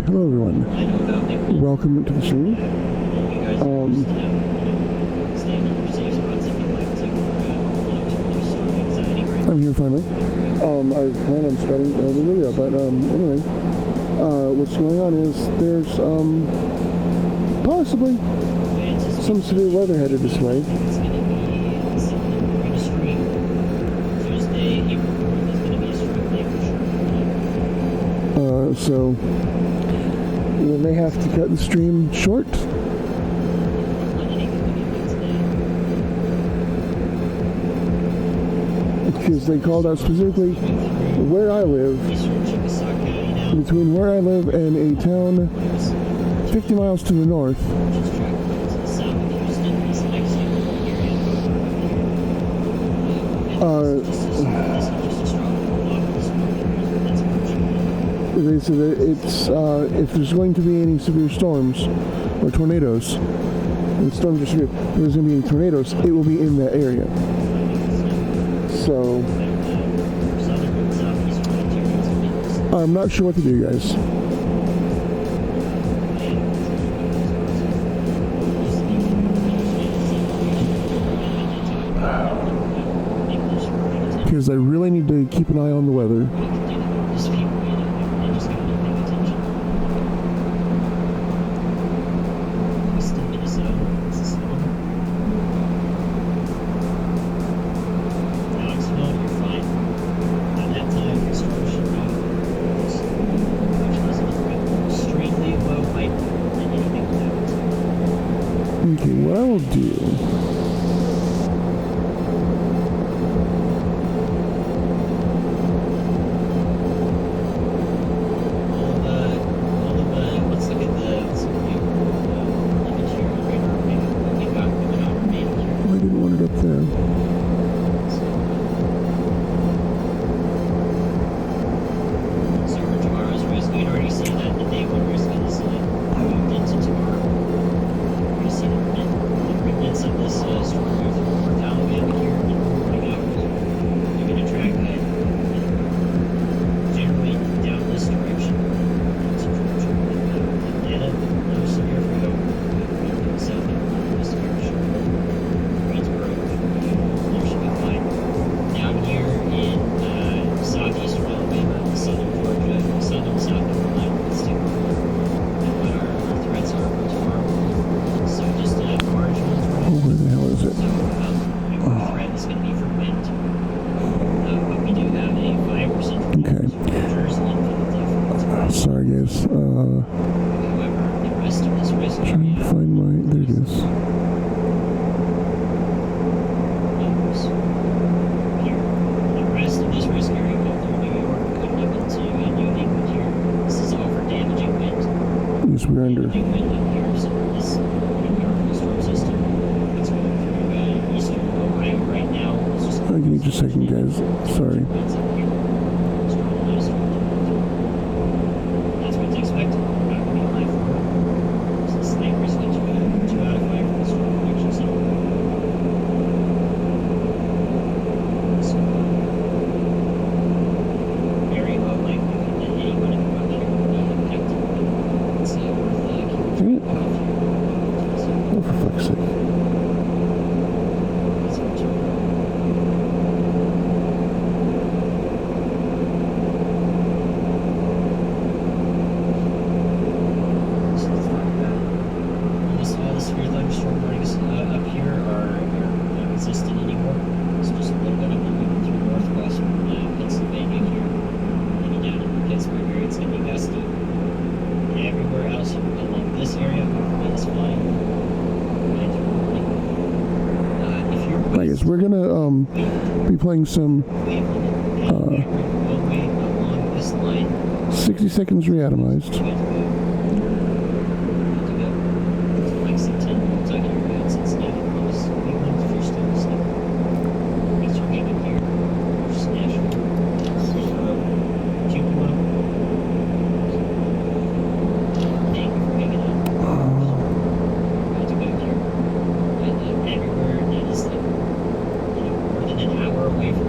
Hello everyone. Welcome to the stream. I'm here finally. I plan on starting the video, but anyway, what's going on is there's possibly some severe weather headed this way. So we may have to cut the stream short. Because they called out specifically where I live, between where I live and a town 50 miles to the north. They said that it's if there's going to be any severe storms or tornadoes, and storms are severe, if there's going to be any tornadoes, it will be in that area. So I'm not sure what to do, guys. Because I really need to keep an eye on the weather. Okay, what I will do I didn't want it up there. So for tomorrow's risk, we'd already seen that the day one risk is moved into tomorrow. We see the remnants of this storm move through North Alabama here in the morning hours. They're going to track that generally down this direction to Georgia. Atlanta, no severe for over south of this direction. Greensboro, there should be fine. Down here in southeastern Alabama, southern Georgia, southern South Carolina, let's take a look at what our threats are for tomorrow. So just marginal. Oh, where the hell is it? So the threat is going to be for wind. But we do have a 5% Okay. Jersey and Philadelphia. Sorry, guys. However, the rest of this risk Trying area to find my. There it is. is here. The rest of this risk area, both through New York, coming up into New England here. This is all for damaging wind. Yes, we're under. Damaging wind up here. So this powerful storm system that's going through eastern Ohio right now. It's just Give me just a second, guys. Sorry. winds up here. Strong winds from the north. That's what to expect. Not going to be high for it. So slight risk into 2 out of 5 for the storm prediction zone. So very low likelihood that anyone in the road here will be impacted. It's worth keeping Dang it. track of. Oh, for fuck's sake. That's what you're the severe thunderstorm warnings up here are not existent anymore. It's just a little bit of them moving through northwestern Pennsylvania here. Maybe down in the Pittsburgh area, it's going to be gusty. Everywhere else along this area, that is fine. If you're Right, guys, we're gonna be playing some wave limit along this line, 60 seconds Reatomized.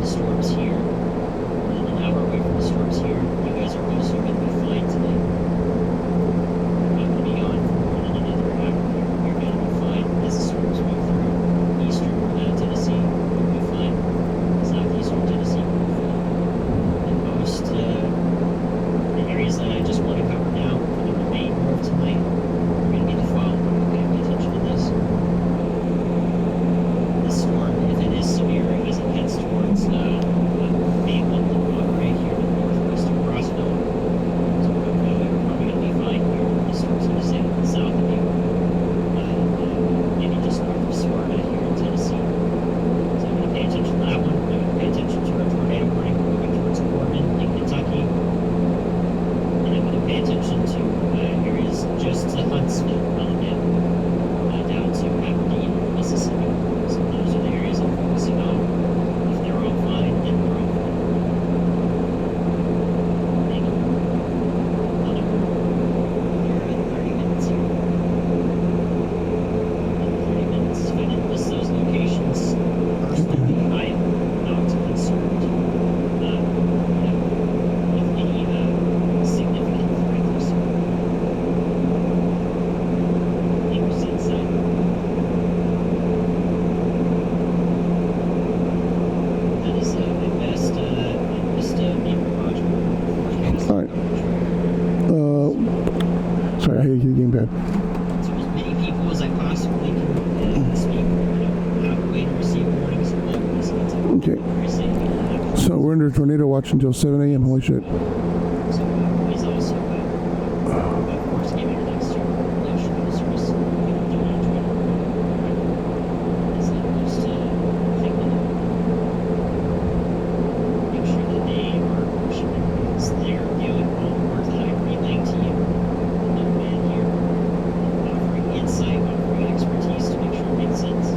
Storms here, and an hour away from the storms here. You guys are also going to be fine today. So as many people as I possibly can speak, have a way to receive warnings locally, so that's Okay. very safe. So we're under tornado watch until 7 a.m. Holy shit. So he's also, of course, giving your next to National Service. Do not join as opposed to thinking make sure that they are pushing so they're doing all the work that I'm relaying to you. The man here, offering insight, offering expertise to make sure it makes sense.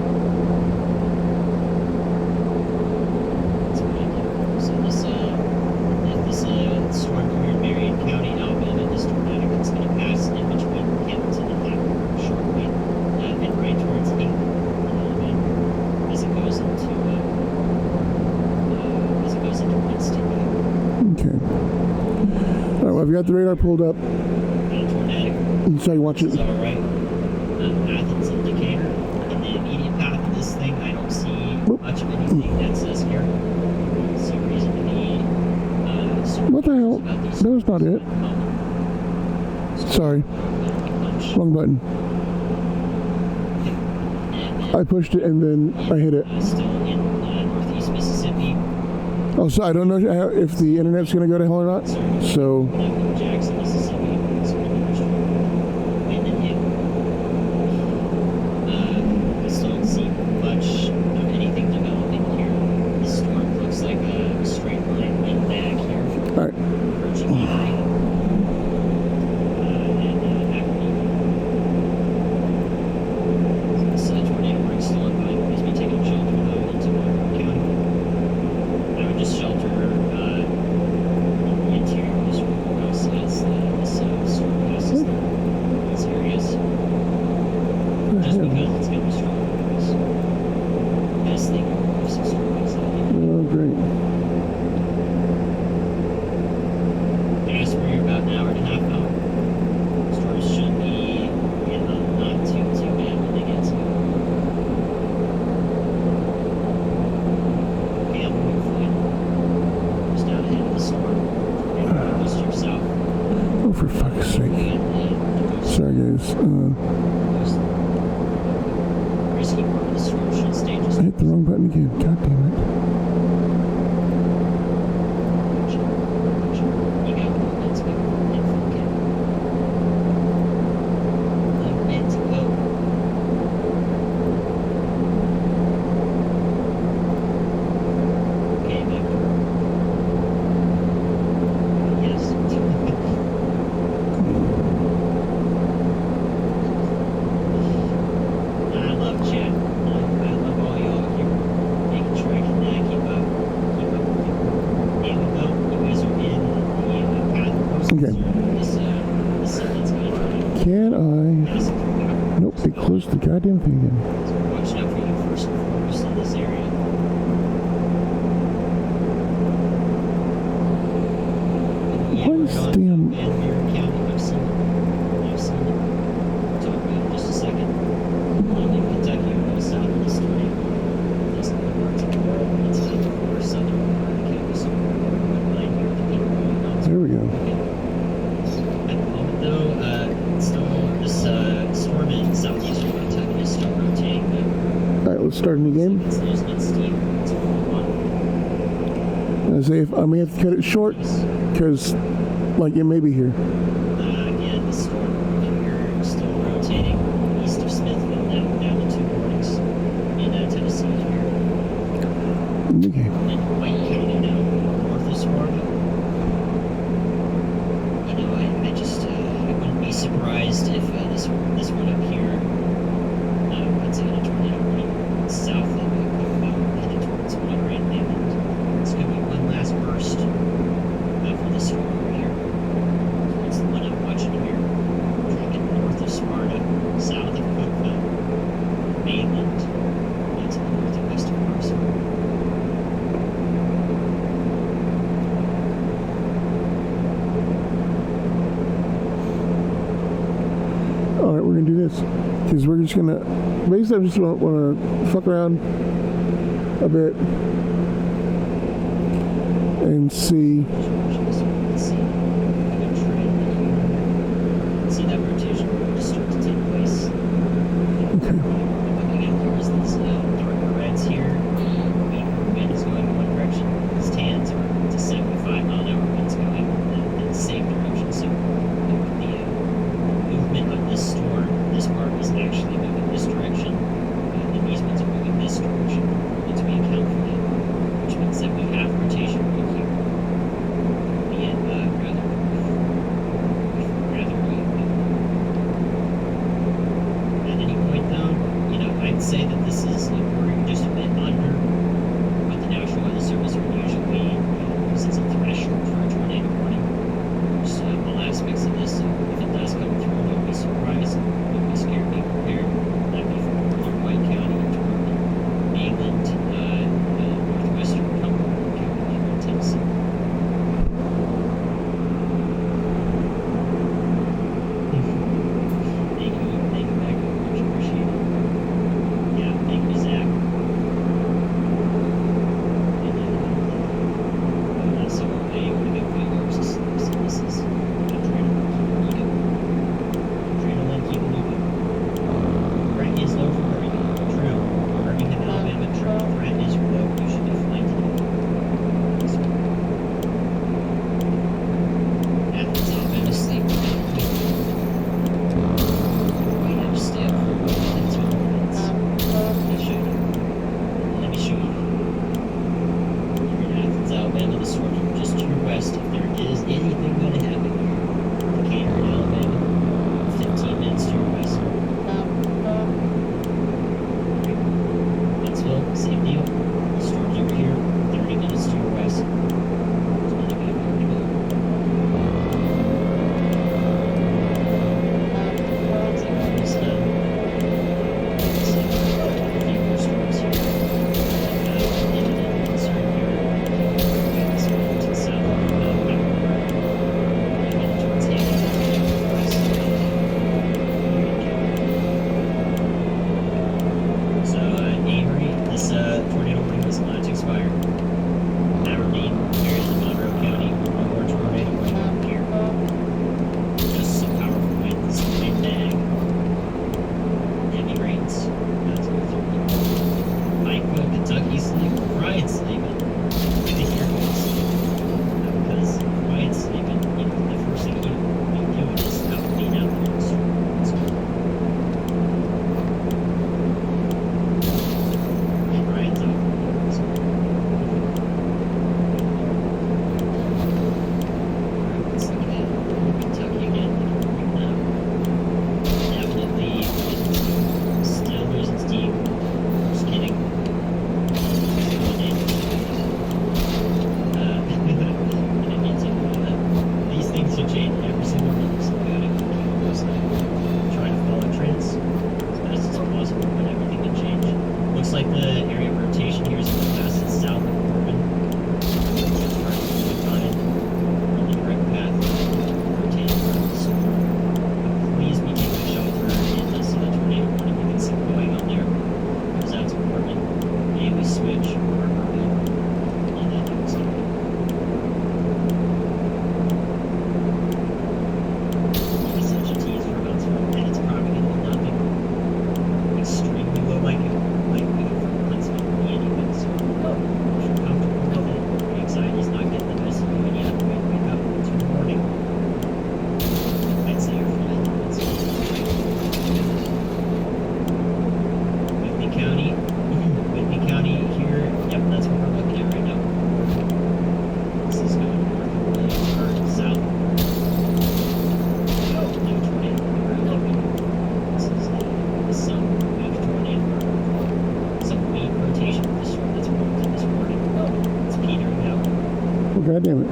That's what I do. So this, if this storm here in Marion County, Alabama, this tornado is going to pass in between Hamilton and Hackett, shortly, and right towards England in Alabama, as it goes into Winston. Okay. All right, well, I've got the radar pulled up. Tornadic. So you watch It's it. all right. Athens indicator. In the immediate path of this thing, I don't see much of anything that says here. I don't see a reason to be What the hell? about these. That was not it. Sorry. Wrong button. I pushed it and then I hit it. Still in northeast Mississippi. Oh, so I don't know if the internet's going to go to hell or not. So, Jackson, Mississippi. It's really interesting. Wind and hit. I still don't see much of anything developing here. The storm looks like a straight line wind back here. all right. Approaching Erie. And Acme. This tornado warning still in mind. Please be taking shelter though into Monroe County. I would just shelter in the interior of this house as this storm passes through these areas. Just because it's going to be strong. Best thing if some storm comes out. Oh, great. Gas for about an hour and a half out. Storms should be in the not too bad when they get to Gamble Floyd. Just out ahead of the storm. And goes to your south. Oh, for fuck's sake. Sorry, guys. Risky part of the storm should stay just I hit the wrong button again. God damn it. You got one. Let's go. Let's go. Okay, Michael. Yes. I love chat. I love all y'all here. Making sure I can keep up with you. There we go. You guys are in the path of most Okay. concern. This that's going to try Can to I? pass it through back. Nope, they closed the goddamn thing again. So we're watching out for you first and foremost in this area. Yeah, What we're is going damn- up in Marion County. I've seen it. We'll talk about it in just a second. In Kentucky, we're going south of this tornado. That's not the parts of the world. It's like the more southern part of the county. So we're line here to keep going on. There we go. At the moment, though, still this storm in southeastern Kentucky is still rotating. All right, let's start a new game. It's losing its steam. It's rolling on. I say if I may have to cut it short because, like, it may be here. Again, the storm here still rotating east of Smithville, down to 2 warnings in Tennessee here. Okay. And White County now, north of Florida. I wouldn't be surprised if this one up here, puts in a tornado warning south of Cookville, headed towards Monterey Land. It's going to be one last burst for the storm over here. It's the one I'm watching here. Tracking north of Sparta, south of Cookville, mainland, and to the north and west of Carson. All right, we're gonna do this because we're just gonna basically I just want to fuck around a bit and see. See that rotation. Just God damn it.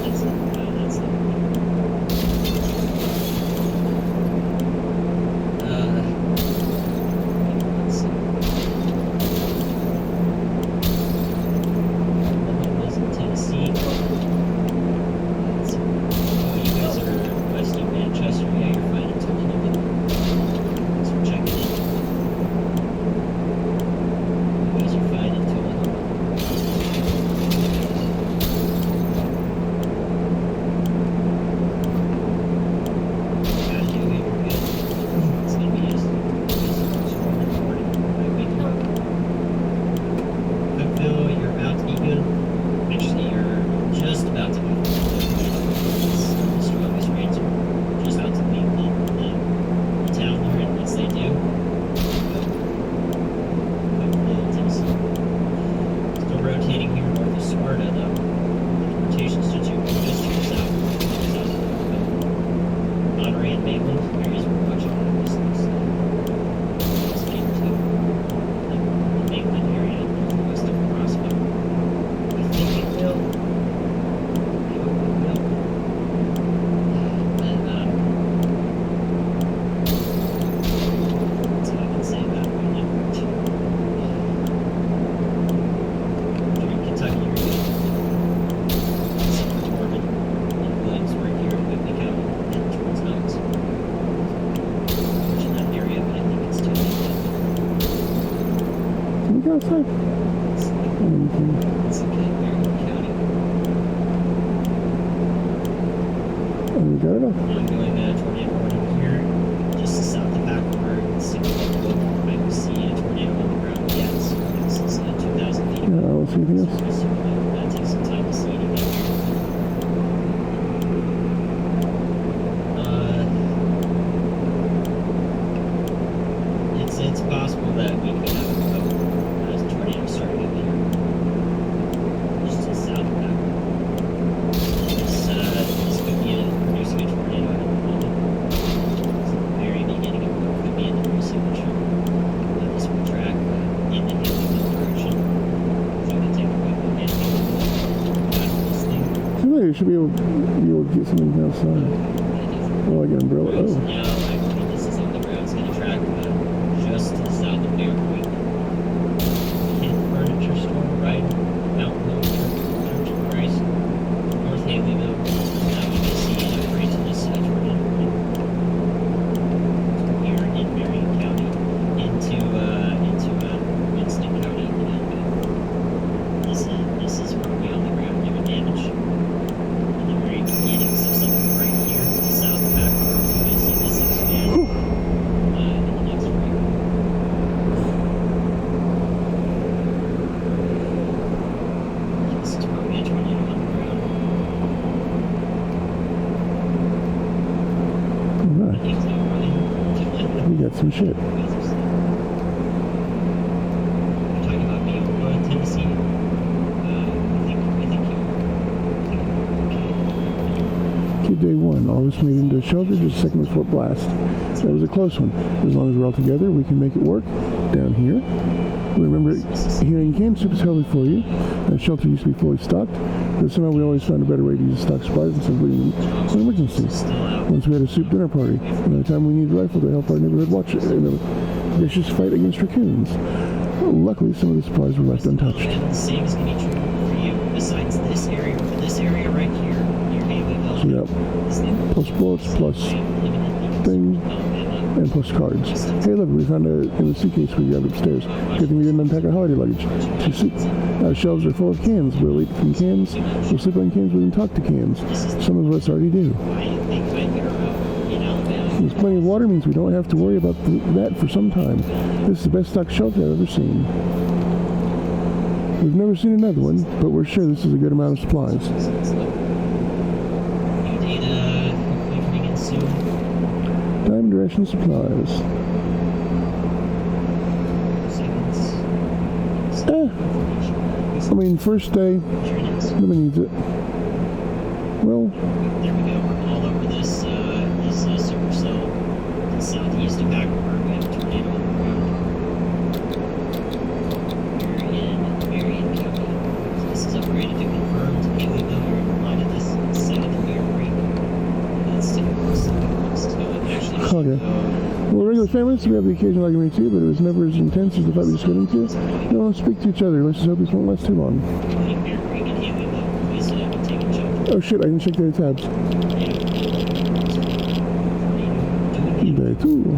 That's the let's see. What was in Tennessee? Let's see. Oh, you guys are west of Manchester. Yeah, you're fine until London. Thanks for checking in. You guys are fine until London. Gotta do it, you're good. It's gonna be just strong and morning. Right, waking up. Cookville, you're about to be good. Actually, you're just about to be good. The strongest rains are just about to leave the town here, and once they do, Cookville, Tennessee. Still rotating here north of Sparta, though. The rotation's just to your south. South of Cookville. Monterey and Mainland, areas we're watching from a distance. This game too. The mainland area, northwest of Roscoe. I think it will. I hope it will. And, that's all I can say about it right now. Here in Kentucky, you're good. Except for Norman and Williamsburg here in Whitney County, heading towards Knox. Watching that area, but I think it's too late yet. Can we go outside? It's Oh, you can. okay, Marion County. Oh, you got it up. Ongoing tornado warning here, just south of Hackleburg. Signal look, might we see a tornado on the ground? Yes, it's 2,000 feet. Yeah, I don't see anything else. That takes some time to see anything here. It's possible that we could have a tornado starting up here, just to the south of that. This could be producing a tornado at the moment. It's the very beginning of what could be a degree signature. This will track in the Haleyville direction. So we can take a look at back of this thing. Seems like you should be able to get something outside. Oh, I get an umbrella. Oh. Yeah, actually, this is on the ground. It's going to track just to the south of Bear Creek. Hit Furniture Store, right? Mountain Hill Church of Christ. North Haleyville. Now we can see an upgrade to this tornado warning. Here in Marion County into Winston County. This is probably on the ground doing damage. In the very beginnings of something right here to the south of Hackleburg. You may see this expand in the next frame. This is probably a tornado on the ground. All I right. think so, really. We got some shit. We're talking about Iowa, Tennessee. I think you're okay. Kid day one, all of us made into a shelter just a second before blast. That was a close one. As long as we're all together, we can make it work. Down here. Remember, here in Kansas, it was heavily for you. That shelter used to be fully stocked, but somehow we always found a better way to use stock supplies instead of leaving them for an emergency. Still out. Once we had a soup dinner party, another time we needed a rifle to help our neighborhood watch it in a vicious fight against raccoons. Luckily, some of the supplies were left untouched. And the same is going to be true for you. Besides this area right here, near Haleyville, So yeah, is the plus bullets, plus things, and plus cards. Hey, look, we found in the suitcase we grabbed upstairs. Good thing we didn't unpack our holiday luggage. Our shelves are full of cans. We'll eat from cans. We'll sleep on cans. We can talk to cans. Some of us already do. There's plenty of water means we don't have to worry about that for some time. This is the best stocked shelter I've ever seen. We've never seen another one, but we're sure this is a good amount of supplies. New data hopefully coming in soon. Time, direction, supplies. Seconds. I mean, first day, nobody needs it. Well, There we go. We're all over this super cell. The southeast of Hackleburg, we have a tornado on the ground. We're in Marion County. So this is upgraded to confirmed. Okay. Well, regular families, we have the occasional argument too, but it was never as intense as the fight we just got into. No one speak to each other. Let's just hope this won't last too long. Oh shit, I didn't check the other tabs. Day 2.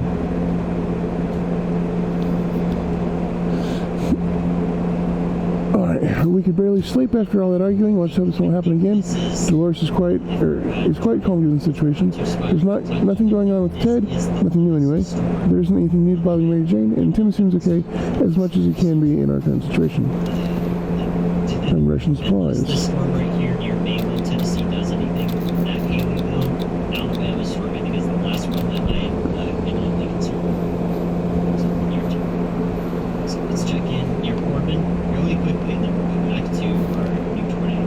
Alright, we could barely sleep after all that arguing. Let's hope this won't happen again. Dolores is quite calm given the situation. There's nothing going on with Ted, nothing new anyway. There isn't anything new bothering Mary Jane, and Tim seems okay as much as he can be in our current situation. And Russian supplies. This storm right here near Mayville, Tennessee does anything. That Haleyville, Alabama storm, I think is the last one that I am imminently concerned with. So near term. So let's check in near Corbin really quickly, and then we'll go back to our new tornado.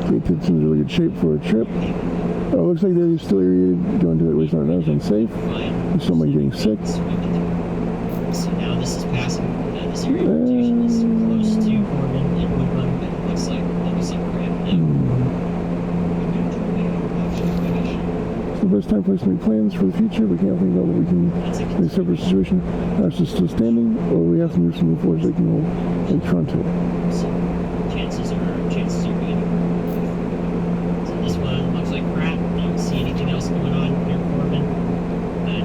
Great, Ted's in really good shape for a trip. Oh, looks like they're still irritated. Going to that waste on us, unsafe. There's someone getting sick. So now this is passing. This area of rotation is close to Corbin and Woodrun, but it looks like crap now. It's the best time for us to make plans for the future. We can't think about what we can in a separate situation. Ours is still standing, or we have to move some forward so they can hold like Toronto. So chances are being so this one looks like crap. I don't see anything else going on near Corbin.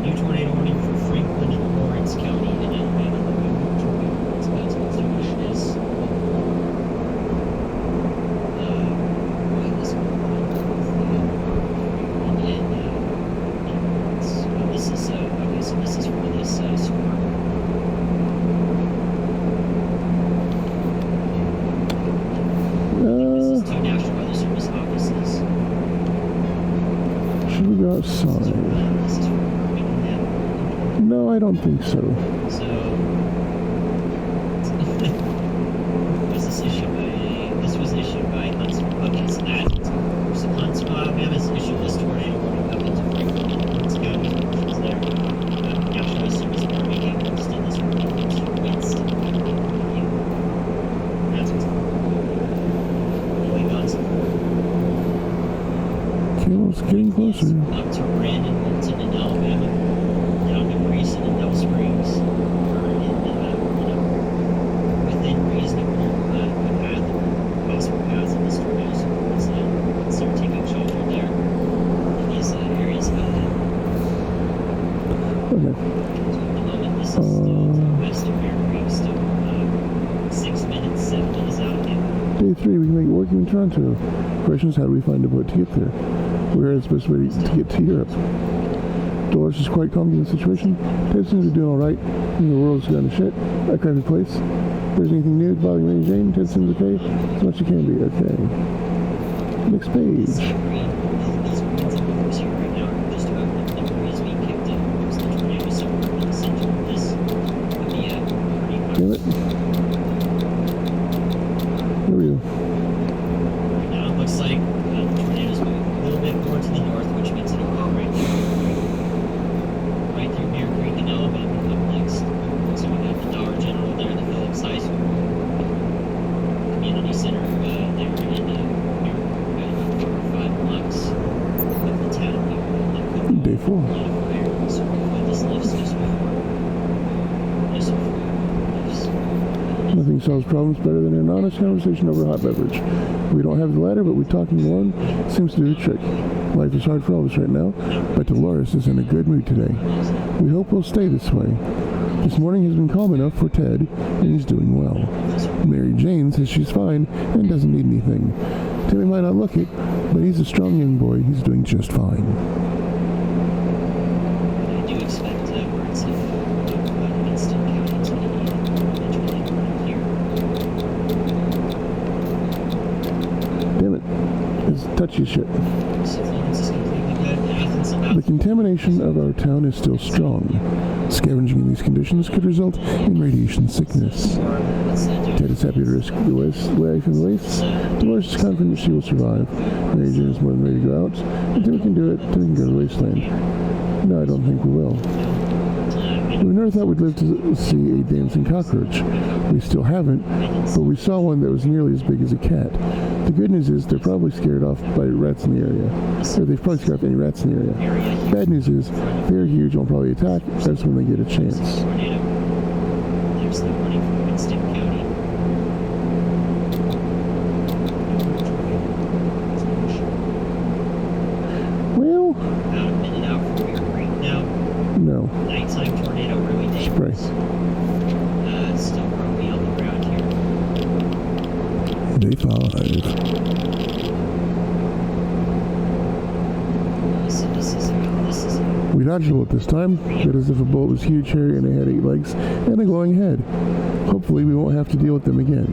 New tornado warning for Franklin and Lawrence County in Alabama. Outside. No, I don't think so. So, this was issued by Huntsville. Okay, so Huntsville, Alabama has issued this tornado warning up into Franklin and Lawrence County portions there. National Service Army gave posted this warning to West. That's what's going on. It's getting closer. Up to Brandon, Wilton, and Alabama, down to Grayson and Del Springs, or within reasonable path, possible paths of this tornado. So let's start taking shelter there in these areas. Okay. So at the moment, this is still to the west of Bear Creek, still 6 minutes, 7 minutes out of it. Day 3, we can make it working in Toronto. Question is, how do we find a boat to get there? Where is the best way to get to Europe? Dolores is quite calm in the situation. Ted seems to be doing alright. The world's gone to shit. A crappy place. If there's anything new bothering Mary Jane, Ted seems okay. As much as he can be. Okay. Next page. These greens and blues here right now are just about the breeze being kicked up. There's the tornado somewhere in the center of this. Would be a pretty hard. Damn it. Here we go. Right now it looks like the tornado's moving a little bit more to the north, which means it'll go right through Bear Creek and Alabama up next. So we got the Dollar General there, the Phillips High School, community center there in Bear Creek, about 4 or 5 blocks of the town here. Day 4. So hopefully this lifts just before this lifts. Nothing solves problems better than an honest conversation over a hot beverage. We don't have the latter, but we talking alone seems to do the trick. Life is hard for all of us right now, but Dolores is in a good mood today. We hope we'll stay this way. This morning has been calm enough for Ted, and he's doing well. Mary Jane says she's fine and doesn't need anything. Timmy might not look it, but he's a strong young boy. He's doing just fine. I do expect words of instant counting to be eventually here. Damn it. It's touchy shit. So Florence is completely good. Athens about The contamination of our town is still strong. Scavenging in these conditions could result in radiation sickness. Ted is happy to risk the life and waste. Dolores is confident she will survive. Mary Jane is more than ready to go out. And Timmy can do it. Timmy can go to the wasteland. No, I don't think we will. We never thought we'd live to see a dancing cockroach. We still haven't, but we saw one that was nearly as big as a cat. The good news is they're probably scared off by rats in the area. Or they've probably scared off any rats in the area. Bad news is they're huge and will probably attack us when they get a chance. Tornado. There's the warning from Winston County. Well, About a minute out from Bear Creek now. no. Nighttime tornado really dangerous. Spray. Still probably on the ground here. Day 5. This is We dodged a bullet this time, but as if a bullet was huge, hairy, and it had 8 legs and a glowing head. Hopefully we won't have to deal with them again.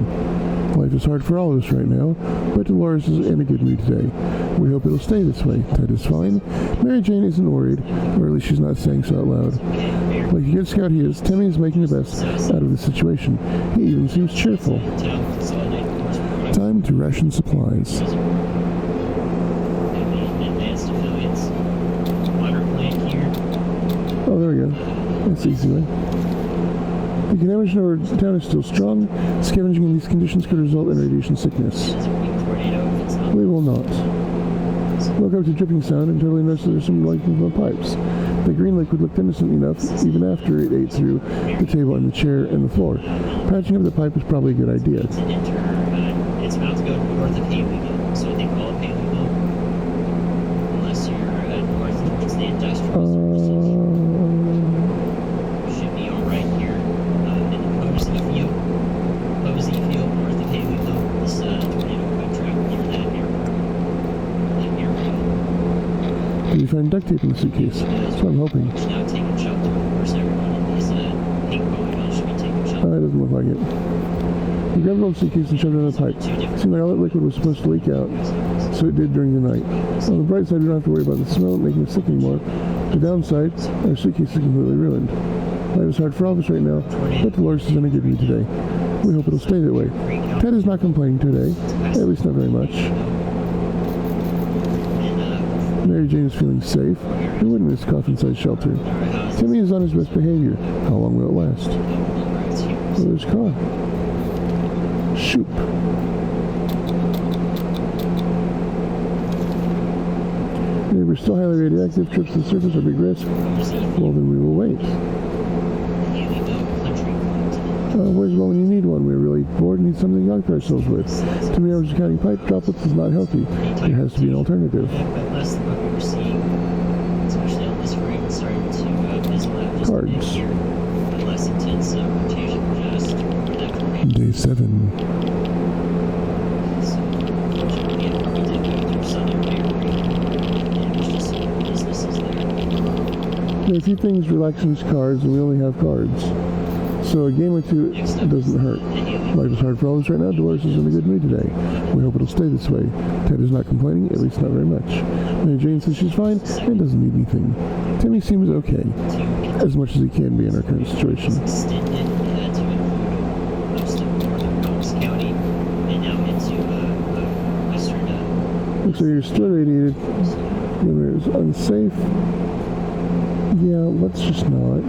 Life is hard for all of us right now, but Dolores is in a good mood today. We hope it'll stay this way. Ted is fine. Mary Jane isn't worried, or at least she's not saying so out loud. Like a good scout he is, Timmy is making the best out of the situation. He even seems cheerful. Time to ration supplies. Advanced affiliates. Water plant here. Oh, there we go. That's the easy way. The contamination of our town is still strong. Scavenging in these conditions could result in radiation sickness. It's a weak tornado if it's not. We will not. Woke up to dripping sound and totally noticed that there's some lighting from the pipes. The green liquid looked innocent enough, even after it ate through the table and the chair and the floor. Patching up the pipe was probably a good idea. It's an it's about to go north of Haleyville, so I think all of Haleyville, unless you're north towards the industrial should be all right here. In the Posey Field, north of Haleyville, this tornado could track near that area. Did you find duct tape in the suitcase? That's what I'm hoping. Now taking shelter. Of course, everyone in these pink polygons should be taking shelter. It doesn't look like it. We grabbed the old suitcase and shoved it in the pipe. Seemed like all that liquid was supposed to leak out, so it did during the night. On the bright side, we don't have to worry about the smell making us sick anymore. The downside, our suitcase is completely ruined. Life is hard for all of us right now, but Dolores is in a good mood today. We hope it'll stay that way. Ted is not complaining today, at least not very much. Mary Jane is feeling safe. Who wouldn't risk coffin-sized shelter? Timmy is on his best behavior. How long will it last? Oh, there's a car. Shoop. We're still highly radioactive. Trips to the surface are a big risk. Well, then we will wait. Where's one when you need one? We're really bored and need something to occupy ourselves with. Too many hours of counting pipe droplets is not healthy. There has to be an alternative. But less than what we were seeing, especially on this ring, starting to fizzle out just a bit Cards. here. But less intense rotation just for that ring. Day 7. So, unfortunately, it probably did go through southern Bear Creek. And it was just some businesses there. There are a few things relaxing these cards, and we only have cards. So a game or two doesn't hurt. Life is hard for all of us right now. Dolores is in a good mood today. We hope it'll stay this way. Ted is not complaining, at least not very much. Mary Jane says she's fine and doesn't need anything. Timmy seems okay, as much as he can be in our current situation. Extended to include most of northern Knox County and now into western. Looks like you're still radiated. Rumor is unsafe. Yeah, let's just not.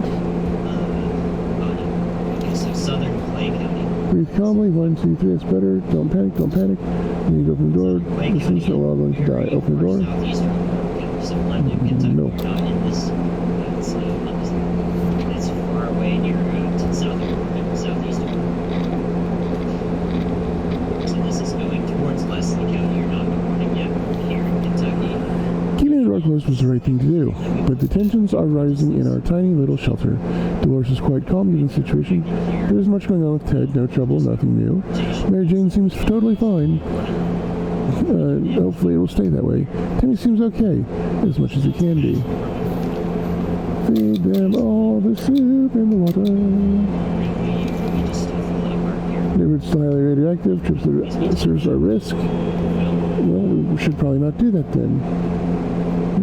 So southern Clay County. Breathe calmly. 1, 2, 3. It's better. Don't panic. Don't panic. You need to open the door. This is not we're all going to die. Open the door. Southeastern so London, Kentucky. No. Not in this. It's far away near to southeastern. So this is going towards Leslie County. You're not reporting yet here in Kentucky. Keeping the door closed was the right thing to do, but the tensions are rising in our tiny little shelter. Dolores is quite calm given the situation. There isn't much going on with Ted, no trouble, nothing new. Mary Jane seems totally fine. Hopefully it will stay that way. Timmy seems okay, as much as he can be. Feed them all the soup and the water. Neighborhood's still highly radioactive. Trips to the surface are a risk. Well, we should probably not do that then.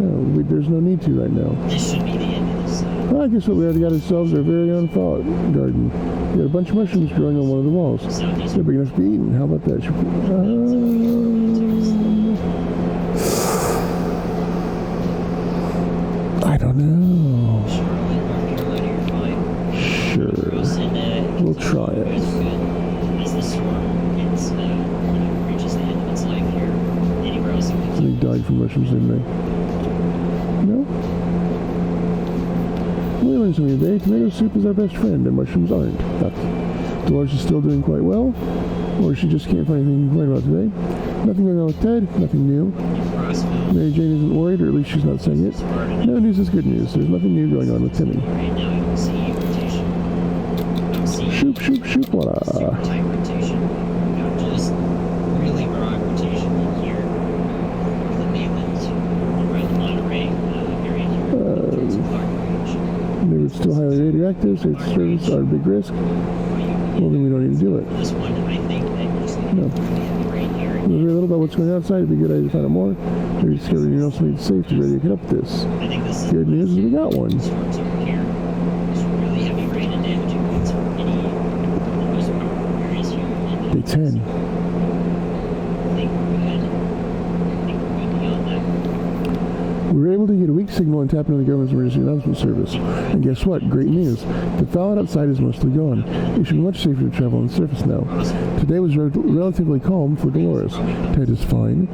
No, there's no need to right now. This should be the end of this. Well, I guess what we have got ourselves our very own thought garden. We got a bunch of mushrooms growing on one of the walls. They're big enough to be eaten. How about that? I don't know. Sure. We'll try it. As the storm reaches the end of its life. died from mushrooms, didn't they? No? We learned something today. Tomato soup is our best friend, and mushrooms aren't. Dolores is still doing quite well, or she just can't find anything to complain about today. Nothing going on with Ted, nothing new. Mary Jane isn't worried, or at least she's not saying it. No news is good news. There's nothing new going on with Timmy. Right now you can see rotation. I'm seeing Shoop, shoop, shoop, voila. super tight rotation. You know, just really broad rotation in here. The mainland, around the Monterey area here. It's far range. Maybe it's still highly radioactive, so its service are a big risk. Well, then we don't need to do it. This one, I think that you're just going No. to right here. We'll hear a little about what's going on outside. It'd be a good idea to find out more. Maybe discover anything else we need safe to ready to get up with this. I think this is Good news is we got one. storms over here. There's really heavy rain and damaging winds from any of the most powerful areas here. And Day 10. I think we're good. Beyond that. We were able to get a weak signal and tap into the government's emergency announcement service. And guess what? Great news. The fallout outside is mostly gone. It should be much safer to travel on the surface now. Today was relatively calm for Dolores. Ted is fine.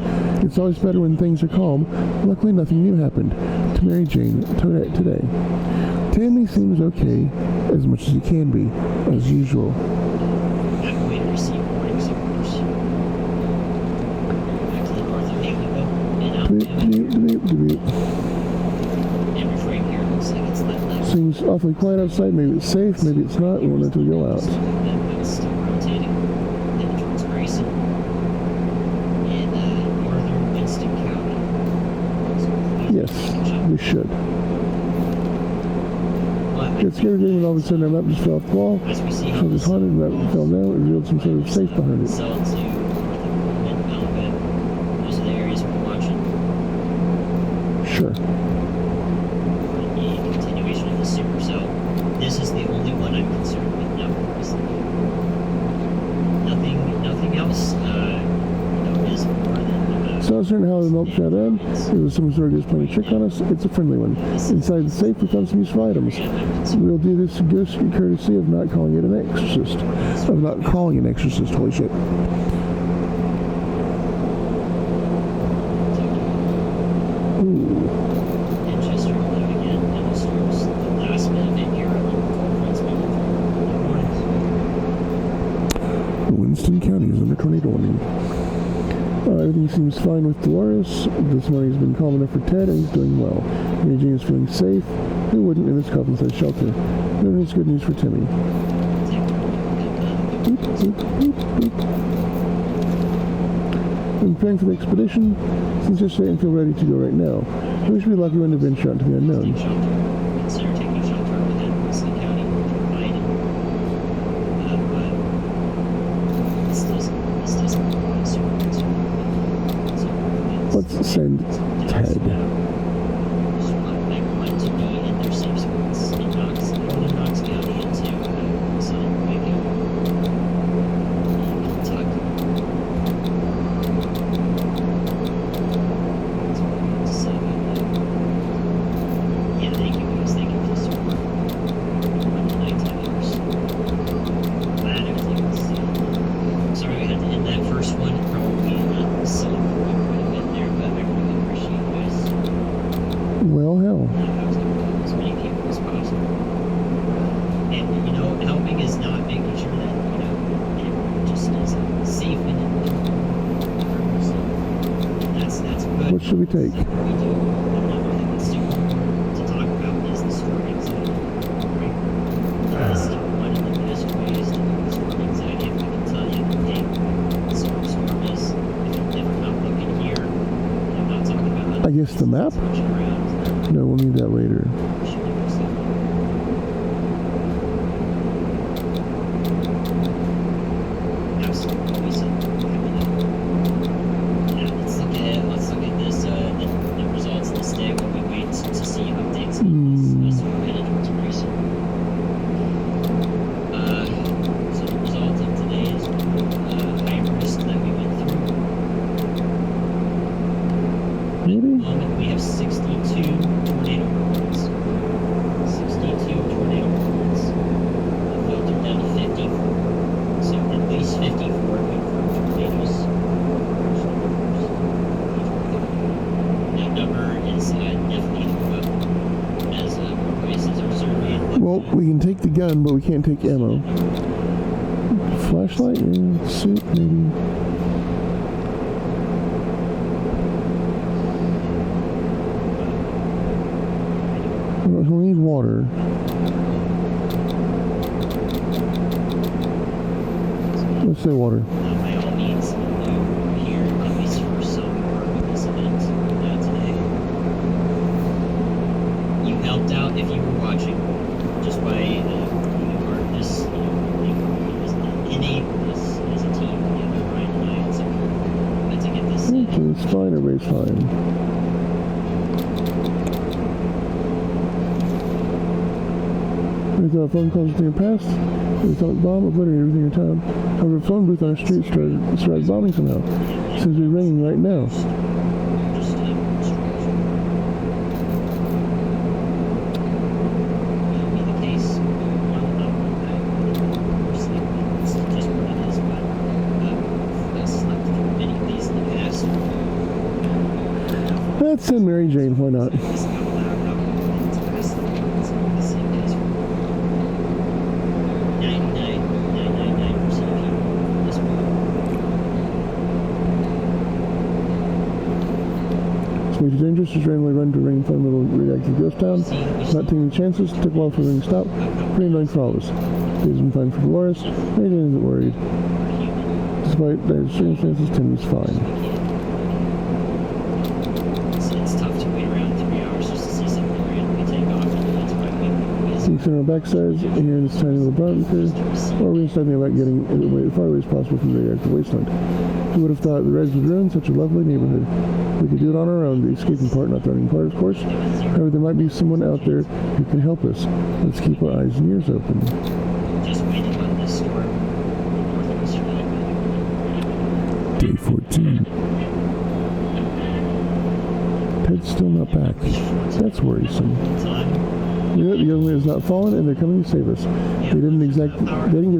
It's always better when things are calm. Luckily, nothing new happened to Mary Jane today. Tammy seems okay, as much as he can be, as usual. I'm going to receive warning signals. Back to the north of Haligo and out every frame here looks like it's lit up. Seems awfully quiet outside. Maybe it's safe, maybe it's not. We won't until we go out. That's still rotating. Heading towards Grayson. In northern Winston County. Yes, we should. But Get scared again when all of a sudden our map just fell off the wall. as we see So how this haunted map fell down, it revealed some sort of safe behind it. Sell to north of Pullman, Alabama. Those are the areas we're watching. Sure. The continuation of the supercell. This is the only one I'm concerned with now. Nothing else. Is more than. So I was wondering how the melt shot in. It was some sort of just playing a trick on us. It's a friendly one. Inside the safe, we found some useful items. We'll do this ghost courtesy of not calling it an exorcist. Of not calling an exorcist. Holy shit. Ooh. Manchester alive again. Demonstrates the last bit of it here on the conference moving forward. Winston County is under tornado warning. Everything seems fine with Dolores. This morning's been calm enough for Ted, and he's doing well. Mary Jane is feeling safe. Who wouldn't in this coffin-sized shelter? No news, good news for Timmy. Boop, boop, boop, boop. Been preparing for the expedition since yesterday and feel ready to go right now. We should be lucky when to venture out into the unknown. Consider taking shelter within Winston County or Biden. But this doesn't Let's send Ted. I want to be in their safe spots in Knox County into southern Waco in Kentucky. So, yeah, thank you guys. Thank you for the support. On the nighttime hours. Glad everything was. Sorry we had to end that first one. Probably silly quite a bit there, but I really appreciate you guys. Well, hell. I was going to help as many people as possible. And, helping is not making sure that, it just is safe and so that's good. What should we take? We do. Another thing that's super important to talk about is the storm anxiety. Right? This is one of the best ways to do storm anxiety. If we can tell you, hey, storm is, if you've never not looking here, I'm not talking about I guess the map? around. No, we'll need that later. Absolutely. So, let's look at this, the results this day while we wait to see updates on this we're headed towards Grayson. So the result of today's high risk that we went through. Maybe? At the moment we have 62 tornado reports. 62 tornado reports. Filtered down to 54. So at least 54 confirmed tornadoes. cover is definitely as places are surveyed. Well, we can take the gun, but we can't take ammo. Flashlight? Yeah, suit, maybe. We'll need water. Let's say water. By all means, here, at least for some part of this event today. You helped out if you were watching, just by being a part of this, innate this as a team together, right? And so, to get this. It's fine, everybody's fine. We thought phone calls were being passed. We thought bomb obliterated everything in town. However, a phone booth on our street started bombing somehow. Seems to be ringing right now. Let's send Mary Jane, why not? Way too dangerous, just randomly run to a ring fun little radioactive ghost town. Not taking chances, took a while for the ring to stop. Pretty annoying for all of us. Days been fine for Dolores. Mary Jane isn't worried. Despite their circumstances, Tim is fine. It's tough to wait around 3 hours just to see something randomly take off. Sneaks in our backstairs, and here in this tiny little bunker, or we're studying about getting away as far away as possible from the radioactive wasteland. Who would have thought the Reds would ruin such a lovely neighborhood? We could do it on our own, the escaping part, not the running part, of course. However, there might be someone out there who can help us. Let's keep our eyes and ears open. Just waiting on this storm. Day 14. Ted's still not back. That's worrisome. We know the young man has not fallen, and they're coming to save us. They didn't give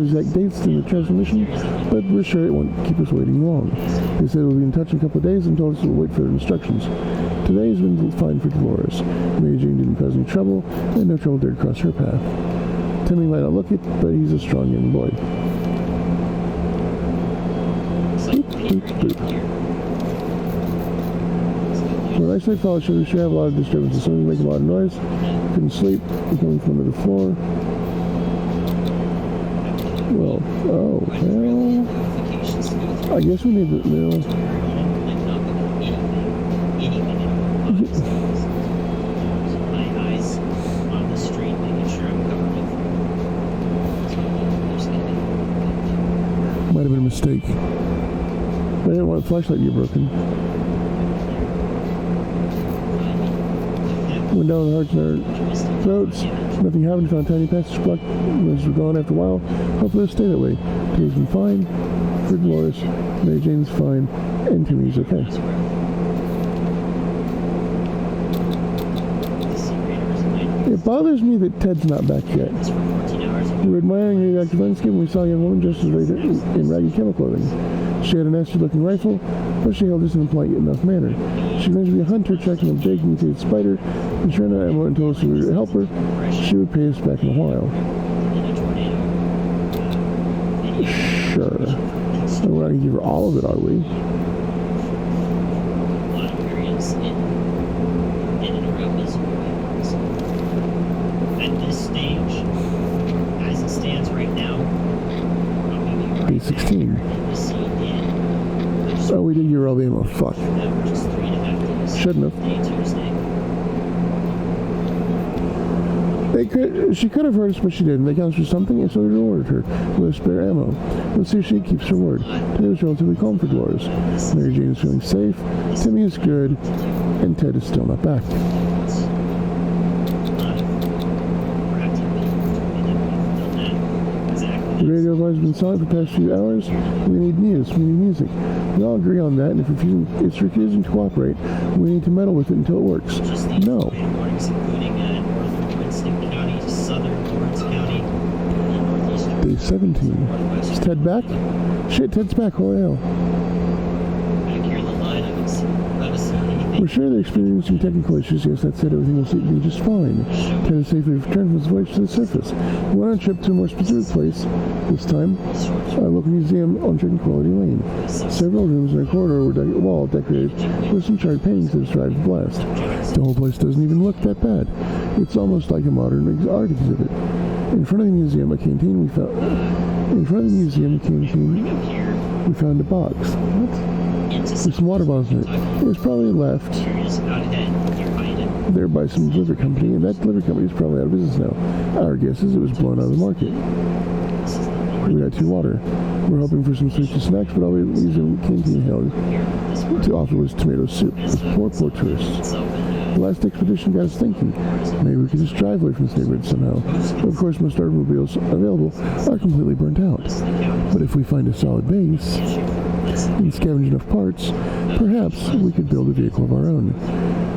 exact dates in the transmission, but we're sure it won't keep us waiting long. They said we'll be in touch in a couple of days and told us we'll wait for their instructions. Today has been fine for Dolores. Mary Jane didn't cause any trouble, and no trouble dared cross her path. Timmy might not look it, but he's a strong young boy. Boop, boop, boop. Well, nice night followed. We should have a lot of disturbances. Someone's making a lot of noise. Couldn't sleep. We're coming from another floor. Well, oh, well. I guess we need the mill. My eyes on the street, making sure I'm covered with. Might have been a mistake. I didn't want the flashlight to get broken. Went down the hearts in our throats. Nothing happened. Found a tiny passage block. Noises were gone after a while. Hopefully it'll stay that way. Today's been fine. For Dolores, Mary Jane's fine, and Timmy's okay. It bothers me that Ted's not back yet. We were admiring the radioactive landscape when we saw a young woman dressed in ragged chemical clothing. She had a nasty-looking rifle, but she held us in a polite enough manner. She claimed to be a hunter tracking a big mutated spider, and she ran out of ammo and told us if we were to help her, she would pay us back in a while. Sure. And we're not going to give her all of it, are we? At this stage, as it stands right now, Day 16. Oh, we did give her all the ammo. Fuck. Shouldn't have. She could have hurt us, but she didn't. They counted for something, and so we rewarded her with spare ammo. Let's see if she keeps her word. Today was relatively calm for Dolores. Mary Jane is feeling safe, Timmy is good, and Ted is still not back. The radio has been silent for the past few hours. We need news. We need music. We all agree on that, and if it's refusing to cooperate, we need to meddle with it until it works. No. Day 17. Is Ted back? Shit, Ted's back. Holy hell. Back here in the line, I haven't seen anything We're sure they're experiencing technical issues. Yes, that said, everything will be just fine. Ted has safely returned from his voyage to the surface. We went on a trip to a more specific place, this time a local museum on Tranquility Lane. Several rooms in a corridor were wall decorated with some charred paintings that survived the blast. The whole place doesn't even look that bad. It's almost like a modern art exhibit. In front of the museum, a canteen we found. We found a box. What? With some water bottles in it. It was probably left there by some delivery company, and that delivery company is probably out of business now. Our guess is it was blown out of the market. We got 2 water. We're hoping for some sweets and snacks, but all the museum canteen held to offer was tomato soup. Those poor tourists. The last expedition got us thinking, maybe we could just drive away from this neighborhood somehow. But of course, most automobiles available are completely burnt out. But if we find a solid base and scavenge enough parts, perhaps we could build a vehicle of our own.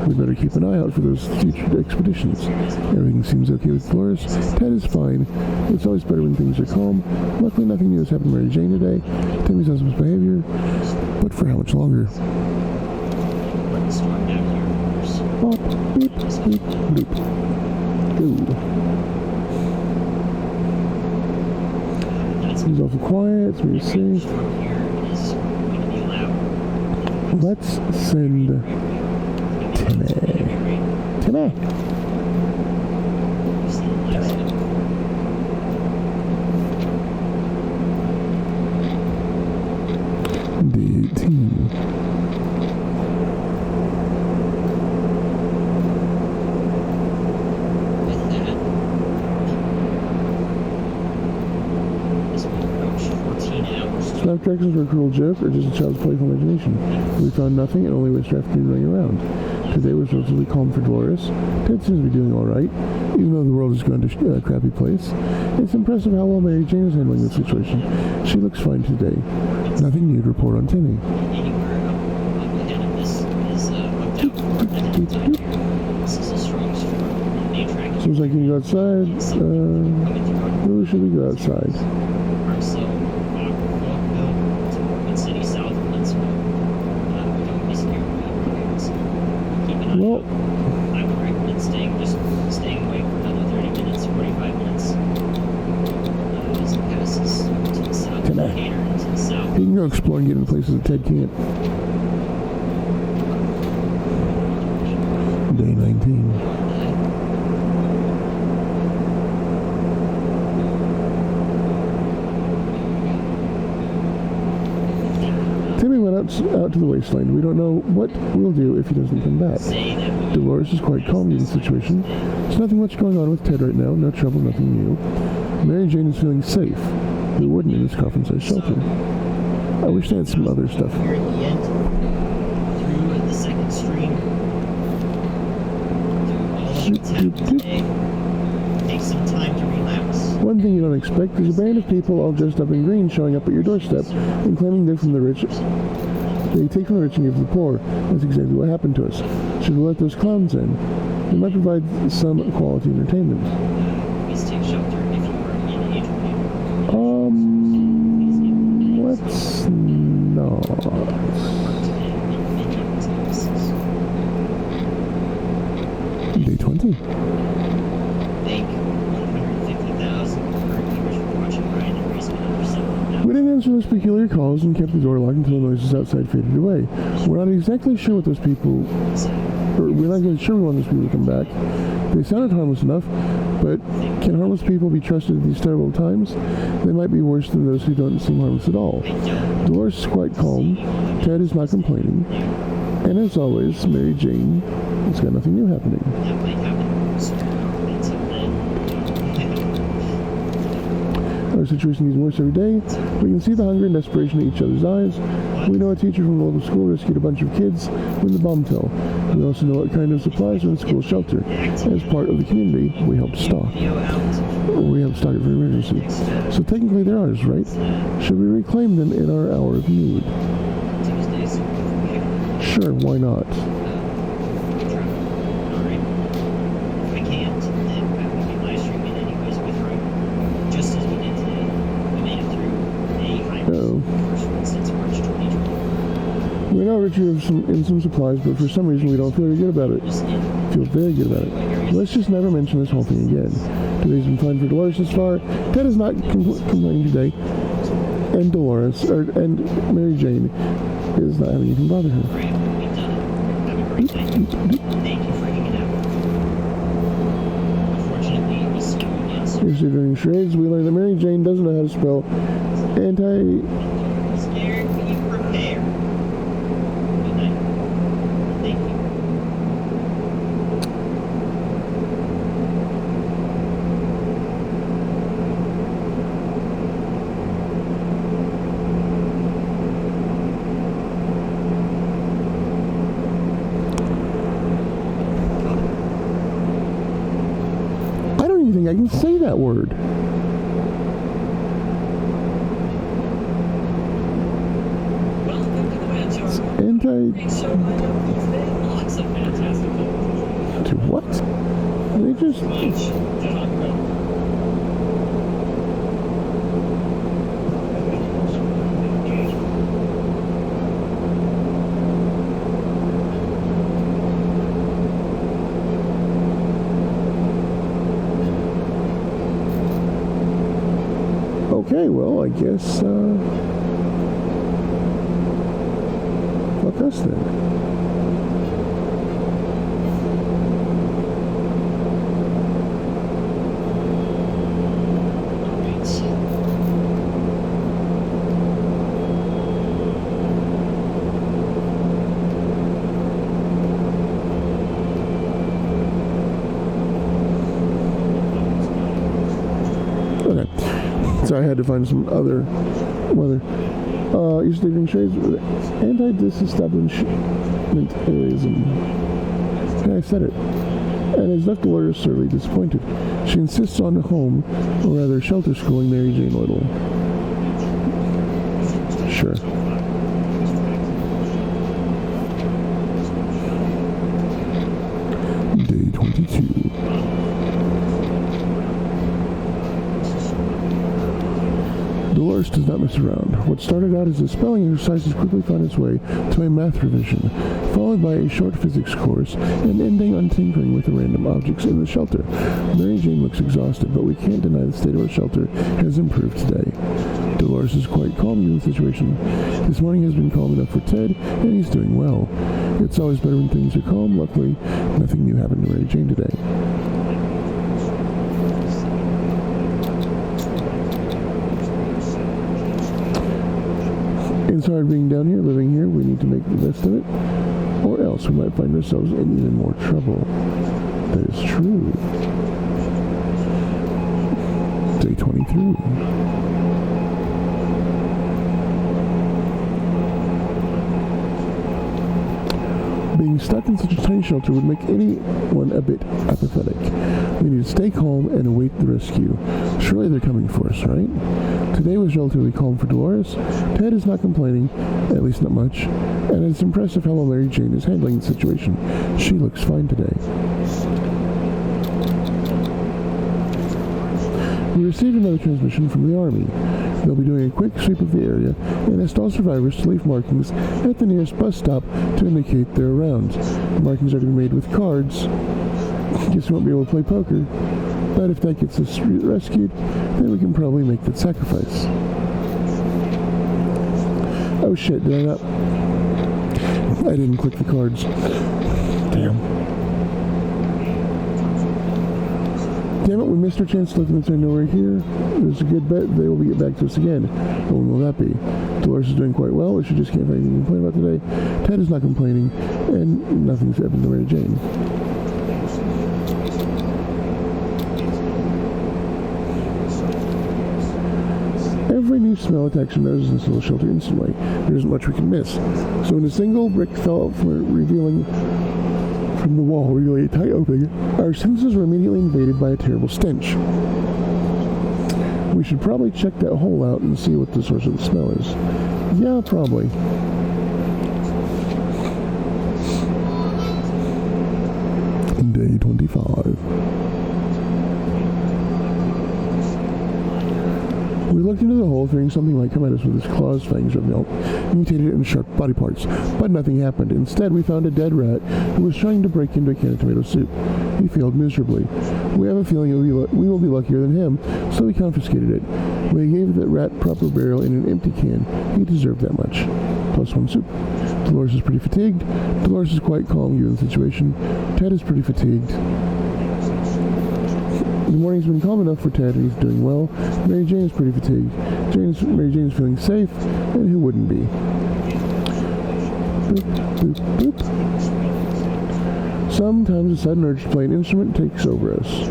We better keep an eye out for those future expeditions. Everything seems okay with Dolores. Ted is fine. It's always better when things are calm. Luckily, nothing new has happened to Mary Jane today. Timmy's husband's behavior. But for how much longer? Bop, beep, beep, beep. Go. Seems awful quiet. It's very safe. Let's send Timmy. The team. Snapdragons were a cruel joke or just a child's playful imagination. We found nothing and only wasted afternoon running around. Today was relatively calm for Dolores. Ted seems to be doing alright, even though the world has gone to a crappy place. It's impressive how well Mary Jane is handling the situation. She looks fine today. Nothing new to report on Timmy. Seems like you can go outside. Where should we go outside? Well, I would recommend staying away for another 30 minutes, 45 minutes. As it passes to the south, to the south. You can go explore and get into places that Ted can't. Day 19. Timmy went out to the wasteland. We don't know what we'll do if he doesn't come back. Dolores is quite calm in the situation. There's nothing much going on with Ted right now. No trouble, nothing new. Mary Jane is feeling safe. Who wouldn't in this coffin-sized shelter? I wish they had some other stuff. Here at the end, through the second stream, take some time to relax. One thing you don't expect is a band of people all dressed up in green showing up at your doorstep and claiming they're from the rich. They take from the rich and give to the poor. That's exactly what happened to us. Should we let those clowns in? They might provide some quality entertainment. Please take shelter if you are in age group. Let's not. Day 20. Thank 150,000 current viewers for watching Ryan and Reese number 7. We didn't answer those peculiar calls and kept the door locked until the noises outside faded away. We're not exactly sure what those people... we're not really sure we want those people to come back. They sounded harmless enough, but can harmless people be trusted at these terrible times? They might be worse than those who don't seem harmless at all. Dolores is quite calm. Ted is not complaining. And as always, Mary Jane has got nothing new happening. That might happen until then. Our situation gets worse every day. We can see the hunger and desperation in each other's eyes. We know a teacher from the local school rescued a bunch of kids when the bomb fell. We also know what kind of supplies are in the school shelter. As part of the community, we help stock. We help stock it for emergency. So technically they're ours, right? Should we reclaim them in our hour of need? Sure, why not? We're know Richard in some supplies, but for some reason we don't feel very good about it. Just in Feel very good about it. Let's just never mention this whole thing again. Today's been fine for Dolores thus far. Ted is not complaining today, and and Mary Jane is not having anything bother her. Great. We've done it. Have a great day. Thank you for hanging out. Unfortunately, we see you again soon. Yesterday during charades, we learned that Mary Jane doesn't know how to spell anti. Scared, be prepared. Good night. Thank you. I don't even think I can say that word. Welcome to the Rancho. Anti. Great show lined up for you today. Lots of fantastic films. To what? They just. Each done well. Okay, well, I guess, fuck us then. Okay. So I had to find some other weather. Usually during trades, anti-disestablishmentarianism. And I said it. And his left lawyer is sorely disappointed. She insists on home, or rather shelter schooling Mary Jane Little. Sure. Day 22. Dolores does not mess around. What started out as a spelling exercise has quickly found its way to a math revision, followed by a short physics course, and ending on tinkering with the random objects in the shelter. Mary Jane looks exhausted, but we can't deny the state of our shelter has improved today. Dolores is quite calm in the situation. This morning has been calm enough for Ted, and he's doing well. It's always better when things are calm. Luckily, nothing new happened to Mary Jane today. It's hard being down here, living here. We need to make the best of it, or else we might find ourselves in even more trouble. That is true. Day 23. Being stuck in such a tiny shelter would make anyone a bit apathetic. We need to stay calm and await the rescue. Surely they're coming for us, right? Today was relatively calm for Dolores. Ted is not complaining, at least not much, and it's impressive how well Mary Jane is handling the situation. She looks fine today. We received another transmission from the Army. They'll be doing a quick sweep of the area and asked all survivors to leave markings at the nearest bus stop to indicate they're around. The markings are to be made with cards. Guess we won't be able to play poker, but if that gets us rescued, then we can probably make that sacrifice. Oh shit, did I not? I didn't click the cards. Damn. Damn it, we missed our chance to let them and say no, we're here. There's a good bet they will get back to us again. But when will that be? Dolores is doing quite well, she just can't find anything to complain about today. Ted is not complaining, and nothing's happened to Mary Jane. Every new smell attacks your nose in this little shelter instantly. There isn't much we can miss. So when a single brick fell out revealing from the wall, revealing a tight opening, our senses were immediately invaded by a terrible stench. We should probably check that hole out and see what the source of the smell is. Yeah, probably. Day 25. We looked into the a hole, fearing something might come at us with his claws, fangs, or milk, mutated and sharp body parts. But nothing happened. Instead, we found a dead rat who was trying to break into a can of tomato soup. He failed miserably. We have a feeling we will be luckier than him, so we confiscated it. We gave that rat proper burial in an empty can. He deserved that much. +1 soup. Dolores is pretty fatigued. Dolores is quite calm given the situation. Ted is pretty fatigued. The morning's been calm enough for Ted, and he's doing well. Mary Jane is pretty fatigued. Mary Jane is feeling safe, and who wouldn't be? Boop, boop, boop. Sometimes a sudden urge to play an instrument takes over us.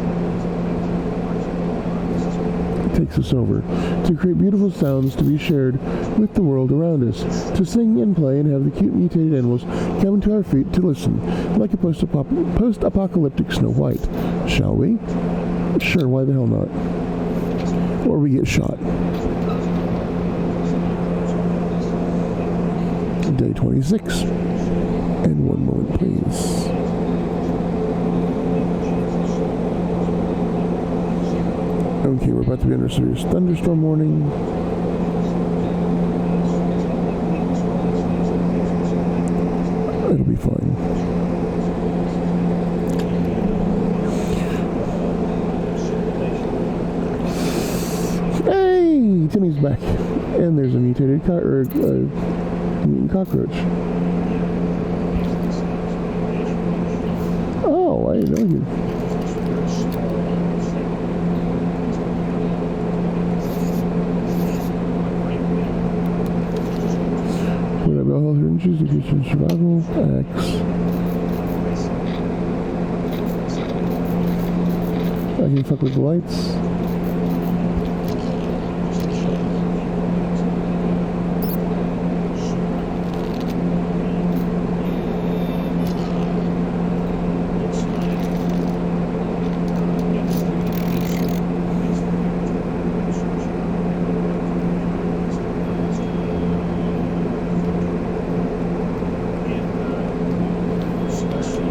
It takes us over. To create beautiful sounds to be shared with the world around us. To sing and play and have the cute mutated animals come to our feet to listen, like a post-apocalyptic Snow White. Shall we? Sure, why the hell not? Or we get shot. Day 26. And 1 moment, please. Okay, we're about to be under a serious thunderstorm warning. It'll be fine. Hey, Timmy's back, and there's a mutated mutant cockroach. Oh, I didn't know you. What about health and choose the kitchen survival? X. I can fuck with the lights.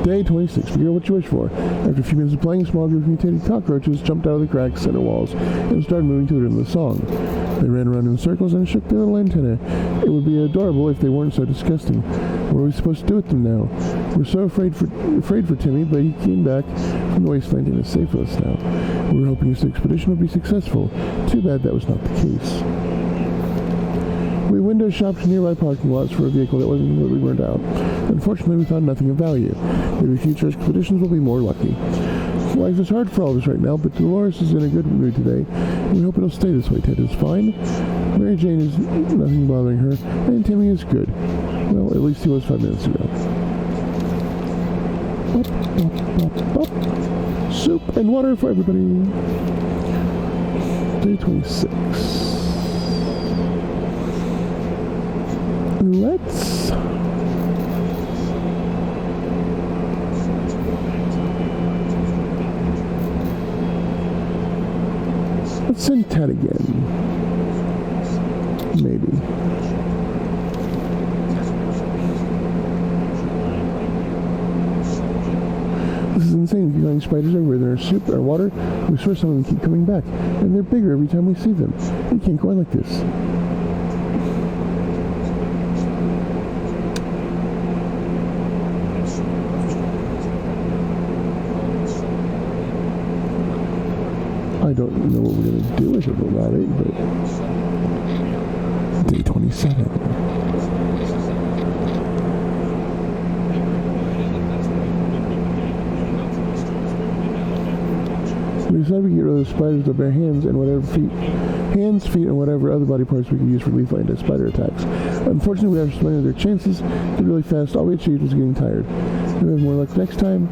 Day 26. Figure out what you wish for. After a few minutes of playing, a small group of mutated cockroaches jumped out of the cracks in the walls and started moving to the rhythm of the song. They ran around in circles and shook their little antennae. It would be adorable if they weren't so disgusting. What are we supposed to do with them now? We're so afraid for Timmy, but he came back from the wasteland and is safe with us now. We were hoping this expedition would be successful. Too bad that was not the case. We window shopped nearby parking lots for a vehicle that wasn't completely burned out. Unfortunately, we found nothing of value. Maybe future expeditions will be more lucky. Life is hard for all of us right now, but Dolores is in a good mood today, and we hope it'll stay this way. Ted is fine. Mary Jane is nothing bothering her, and Timmy is good. Well, at least he was 5 minutes ago. Bop, bop, bop, bop. Soup and water for everybody. Day 26. Let's send Ted again. Maybe. This is insane. We find spiders everywhere in our soup, our water. We swear some of them keep coming back, and they're bigger every time we see them. We can't go on like this. I don't know what we're going to do with it about it, but... Day 27. We decided we could get rid of the spiders with our bare hands and whatever feet, and whatever other body parts we could use for lethal anti-spider attacks. Unfortunately, we have so many of their chances. Did really fast. All we achieved was getting tired. We have more luck next time.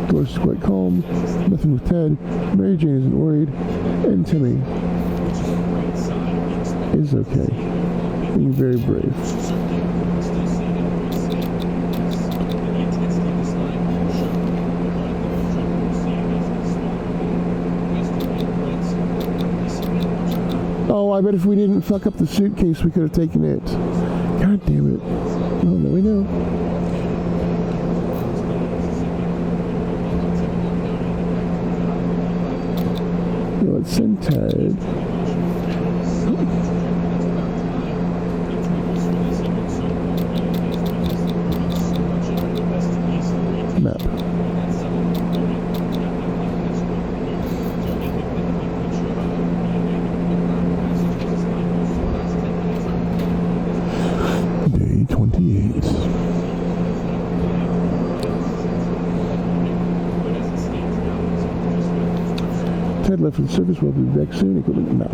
Dolores is quite calm. Nothing with Ted. Mary Jane isn't worried. And Timmy is okay. Being very brave. Oh, I bet if we didn't fuck up the suitcase, we could have taken it. God damn it. Oh, no, we know. Let's send Ted. nap. Day 28. Ted left for the surface. We'll be back soon. Equipment nap.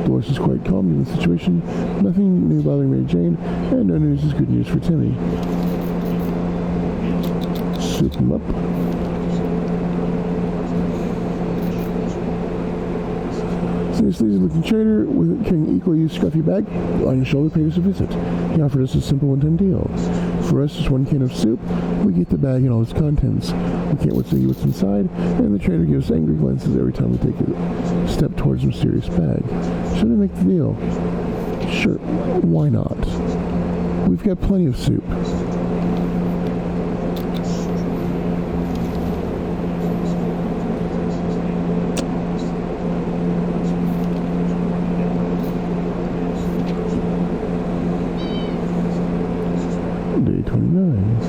Dolores is quite calm in the situation. Nothing new bothering Mary Jane, and no news is good news for Timmy. Soup him up. A sleazy-looking trader with carrying equally used scruffy bag on his shoulder paid us a visit. He offered us a simple one-time deal. For us, just one can of soup. We get the bag and all its contents. We can't wait to see what's inside, and the trader gives angry glances every time we take a step towards the mysterious bag. Should I make the deal? Sure, why not? We've got plenty of soup. Day 29.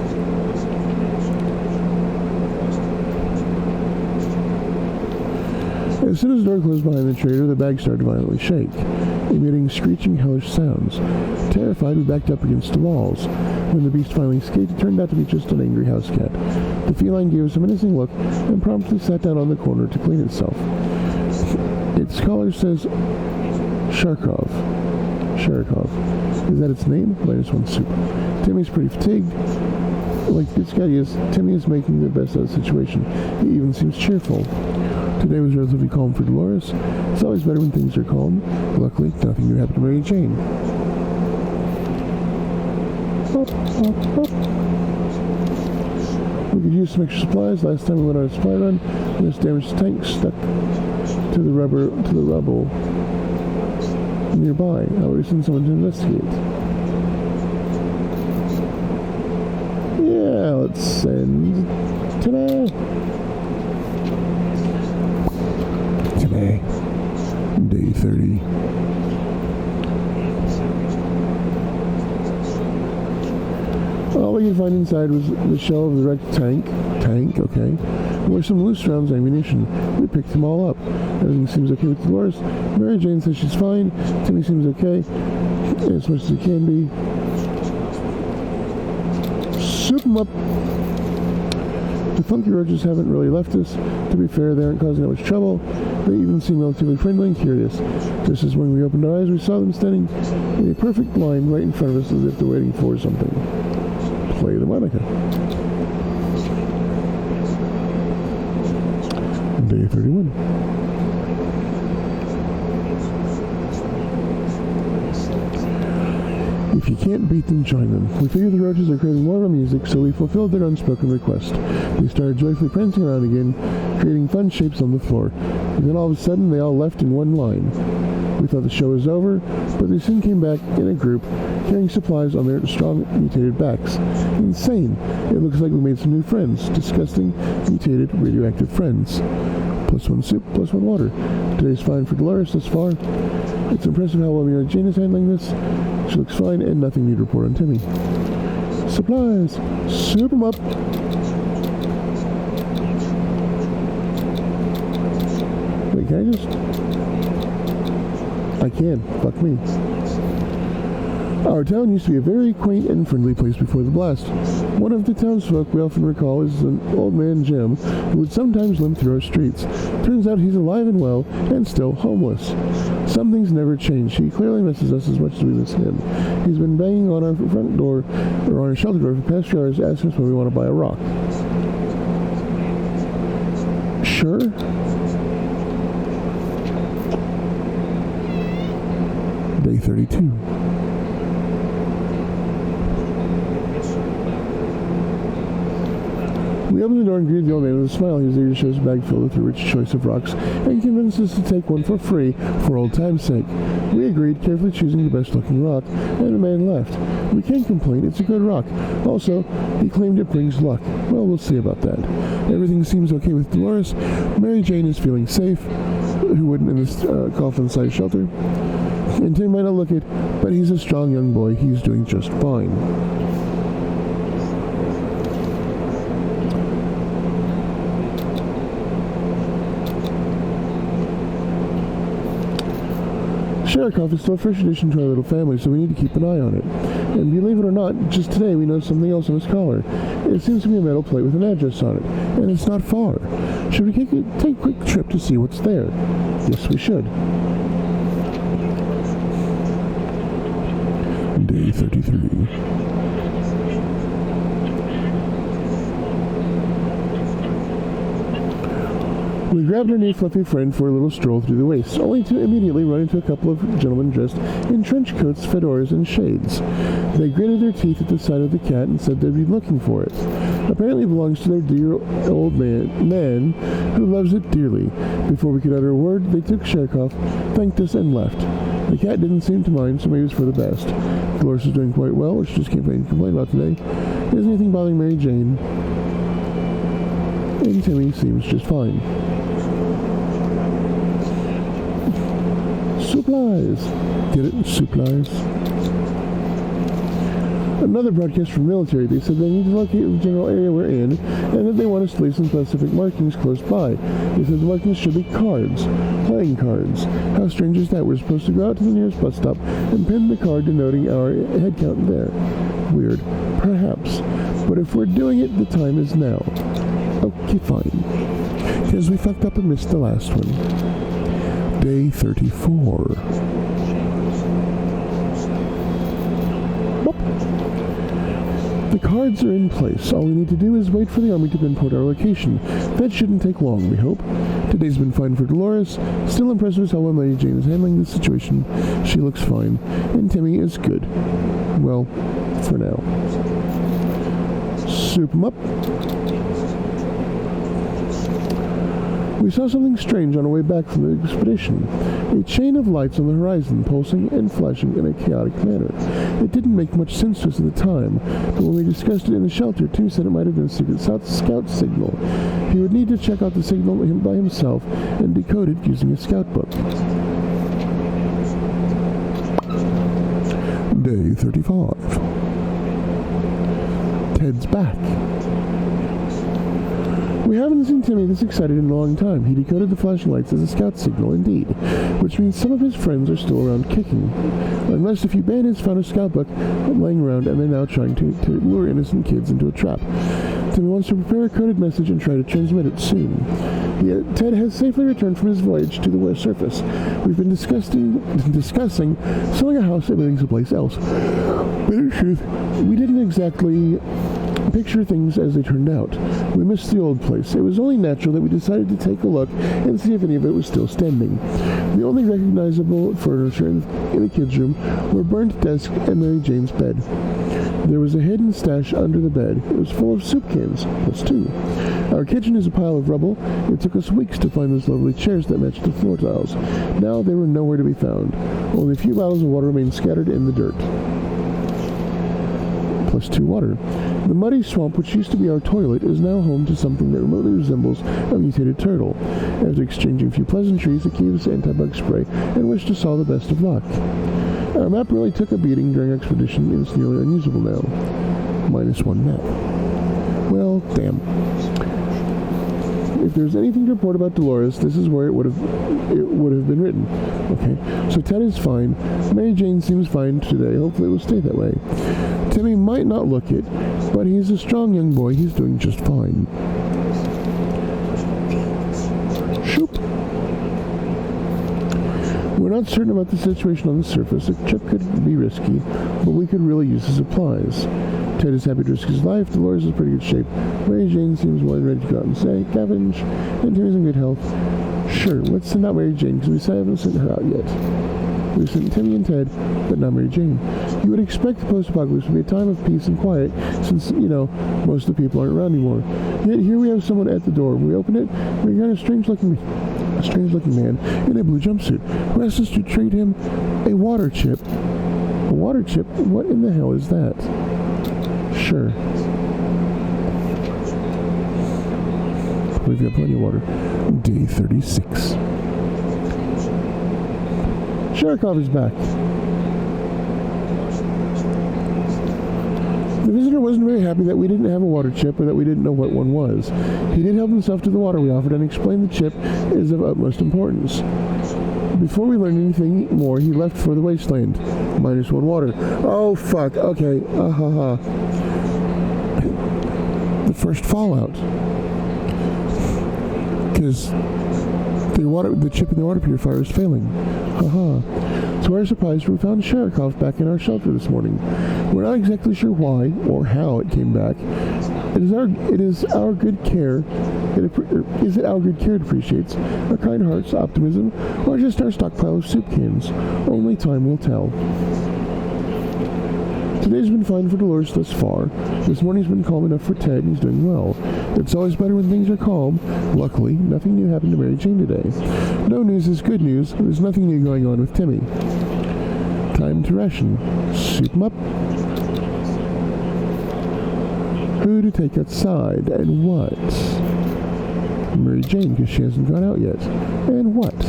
As soon as the door closed behind the trader, the bag started to violently shake, emitting screeching, hellish sounds. Terrified, we backed up against the walls. When the beast finally escaped, it turned out to be just an angry house cat. The feline gave us a menacing look and promptly sat down on the corner to clean itself. Its collar says Sharkov. Is that its name? -1 soup. Timmy's pretty fatigued. Like this guy is, Timmy is making the best out of the situation. He even seems cheerful. Today was relatively calm for Dolores. It's always better when things are calm. Luckily, nothing new happened to Mary Jane. We could use some extra supplies. Last time we went on a supply run, this damaged tank stuck to the rubble nearby. I would send someone to investigate. Yeah, let's send today. Day 30. All we could find inside was the shell of the wrecked tank, okay. There were some loose rounds of ammunition. We picked them all up. Everything seems okay with Dolores. Mary Jane says she's fine. Timmy seems okay, as much as he can be. Soup 'em up. The funky roaches haven't really left us. To be fair, they aren't causing that much trouble. They even seem relatively friendly and curious. Just as when we opened our eyes, we saw them standing in a perfect line right in front of us as if they're waiting for something. Play the Monica. Day 31. If you can't beat them, join them. We figured the roaches are craving more of our music, so we fulfilled their unspoken request. They started joyfully prancing around again, creating fun shapes on the floor. And then all of a sudden, they all left in one line. We thought the show was over, but they soon came back in a group, carrying supplies on their strong, mutated backs. Insane. It looks like we made some new friends. Disgusting, mutated, radioactive friends. +1 soup, +1 water. Today's fine for Dolores thus far. It's impressive how well Mary Jane is handling this. She looks fine, and nothing need to report on Timmy. Supplies! Soup 'em up! Wait, can I just... I can. Fuck me. Our town used to be a very quaint and friendly place before the blast. One of the townsfolk we often recall is an old man Jim, who would sometimes limp through our streets. Turns out he's alive and well, and still homeless. Some things never change. He clearly misses us as much as we miss him. He's been banging on our front door, or on our shelter door for the past few hours, asking us when we want to buy a rock. Sure? Day 32. We opened the door and greeted the old man with a smile. He was eager to show us a bag filled with a rich choice of rocks and convinced us to take one for free for old time's sake. We agreed, carefully choosing the best looking rock, and the man left. We can't complain, it's a good rock. Also, he claimed it brings luck. Well, we'll see about that. Everything seems okay with Dolores. Mary Jane is feeling safe, who wouldn't in this coffin-sized shelter. And Tim might not look it, but he's a strong young boy. He's doing just fine. Sherikov is still a fresh addition to our little family, so we need to keep an eye on it. And believe it or not, just today we noticed something else on his collar. It seems to be a metal plate with an address on it, and it's not far. Should we take a quick trip to see what's there? Yes, we should. Day 33. We grabbed our new fluffy friend for a little stroll through the wastes, only to immediately run into a couple of gentlemen dressed in trench coats, fedoras, and shades. They gritted their teeth at the sight of the cat and said they'd be looking for it. Apparently it belongs to their dear old man who loves it dearly. Before we could utter a word, they took Sherikov, thanked us, and left. The cat didn't seem to mind, so maybe it was for the best. Dolores is doing quite well, which just can't complain about today. Isn't anything bothering Mary Jane? And Timmy seems just fine. Supplies! Get it? Supplies. Another broadcast from military. They said they need to locate the general area we're in, and that they want us to leave some specific markings close by. They said the markings should be cards. Playing cards. How strange is that? We're supposed to go out to the nearest bus stop and pin the card denoting our head count there. Weird. Perhaps. But if we're doing it, the time is now. Okay, fine. Because we fucked up and missed the last one. Day 34. The cards are in place. All we need to do is wait for the army to pinpoint our location. That shouldn't take long, we hope. Today's been fine for Dolores. Still impressed with how well Mary Jane is handling this situation. She looks fine. And Timmy is good. Well, for now. Soup 'em up. We saw something strange on our way back from the expedition. A chain of lights on the horizon, pulsing and flashing in a chaotic manner. It didn't make much sense to us at the time, but when we discussed it in the shelter, Tim said it might have been a secret scout signal. He would need to check out the signal by himself and decode it using a scout book. Day 35. Ted's back. We haven't seen Timmy this excited in a long time. He decoded the flashing lights as a scout signal, indeed, which means some of his friends are still around kicking. Unless a few bandits found a scout book laying around and they're now trying to lure innocent kids into a trap. Timmy wants to prepare a coded message and try to transmit it soon. Yet Ted has safely returned from his voyage to the surface. We've been discussing selling a house and moving someplace else. But in truth, we didn't exactly picture things as they turned out. We missed the old place. It was only natural that we decided to take a look and see if any of it was still standing. The only recognizable furniture in the kids' room were burnt desk and Mary Jane's bed. There was a hidden stash under the bed. It was full of soup cans, plus 2. Our kitchen is a pile of rubble. It took us weeks to find those lovely chairs that matched the floor tiles. Now they were nowhere to be found. Only a few bottles of water remained scattered in the dirt. Plus 2 water. The muddy swamp, which used to be our toilet, is now home to something that remotely resembles a mutated turtle. After exchanging a few pleasantries, it gave us anti-bug spray and wished us all the best of luck. Our map really took a beating during our expedition and it's nearly unusable now. -1 map. Well, damn. If there's anything to report about Dolores, this is where it would have been written. Okay, so Ted is fine. Mary Jane seems fine today. Hopefully it will stay that way. Timmy might not look it, but he's a strong young boy. He's doing just fine. Shoop. We're not certain about the situation on the surface. A trip could be risky, but we could really use the supplies. Ted is happy to risk his life. Dolores is in pretty good shape. Mary Jane seems well and ready to go out and scavenge. And Timmy's in good health. Sure, let's send out Mary Jane, because we haven't sent her out yet. We've sent Timmy and Ted, but not Mary Jane. You would expect the post-apocalypse to be a time of peace and quiet, since, most of the people aren't around anymore. Yet here we have someone at the door. When we open it, we got a strange-looking man in a blue jumpsuit who asks us to trade him a water chip. A water chip? What in the hell is that? Sure. We've got plenty of water. Day 36. Sherikov is back. The visitor wasn't very happy that we didn't have a water chip or that we didn't know what one was. He did help himself to the water we offered and explained the chip is of utmost importance. Before we learned anything more, he left for the wasteland. -1 water. Oh, fuck. Okay. The first fallout. Because the chip in the water purifier is failing. To our surprise, we found Sherikov back in our shelter this morning. We're not exactly sure why or how it came back. Is it our good care it appreciates, our kind heart's optimism, or just our stockpile of soup cans? Only time will tell. Today's been fine for Dolores thus far. This morning's been calm enough for Ted, and he's doing well. It's always better when things are calm. Luckily, nothing new happened to Mary Jane today. No news is good news. There's nothing new going on with Timmy. Time to ration. Soup 'em up. Who to take outside, and what? Mary Jane, because she hasn't gone out yet. And what?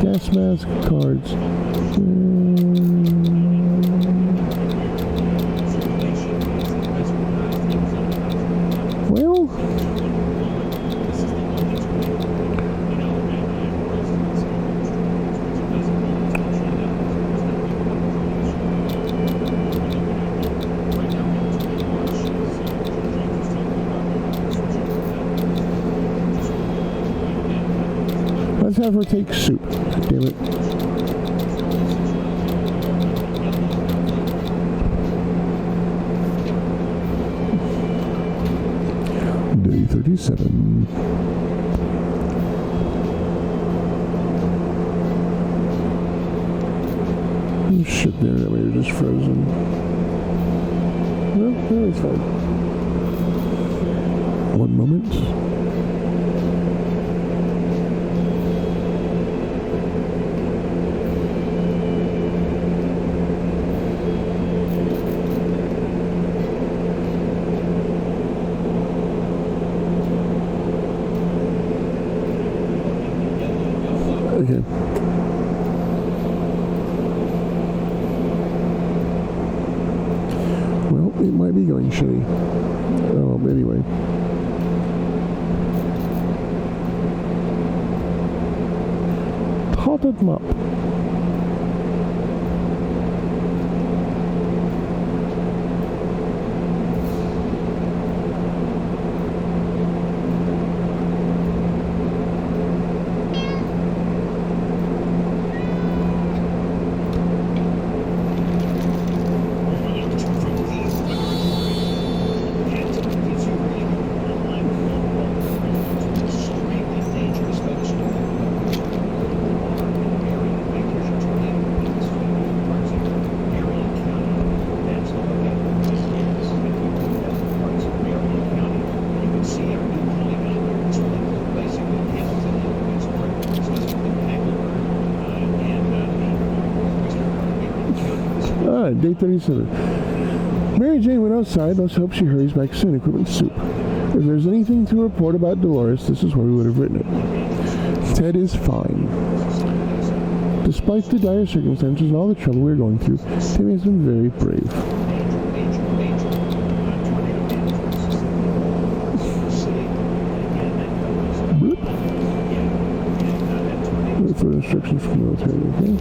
Gas mask, cards. Well, let's have her take soup. Damn it. Day 37. Oh shit, there, that way you're just frozen. No, it's fine. One moment. Okay. Well, it might be going shitty. Oh, anyway. Totted them up. Day 37. Mary Jane went outside. Let's hope she hurries back soon. Equipment soup. If there's anything to report about Dolores, this is where we would have written it. Ted is fine. Despite the dire circumstances and all the trouble we're going through, Timmy has been very brave. Look for instructions from the military, okay?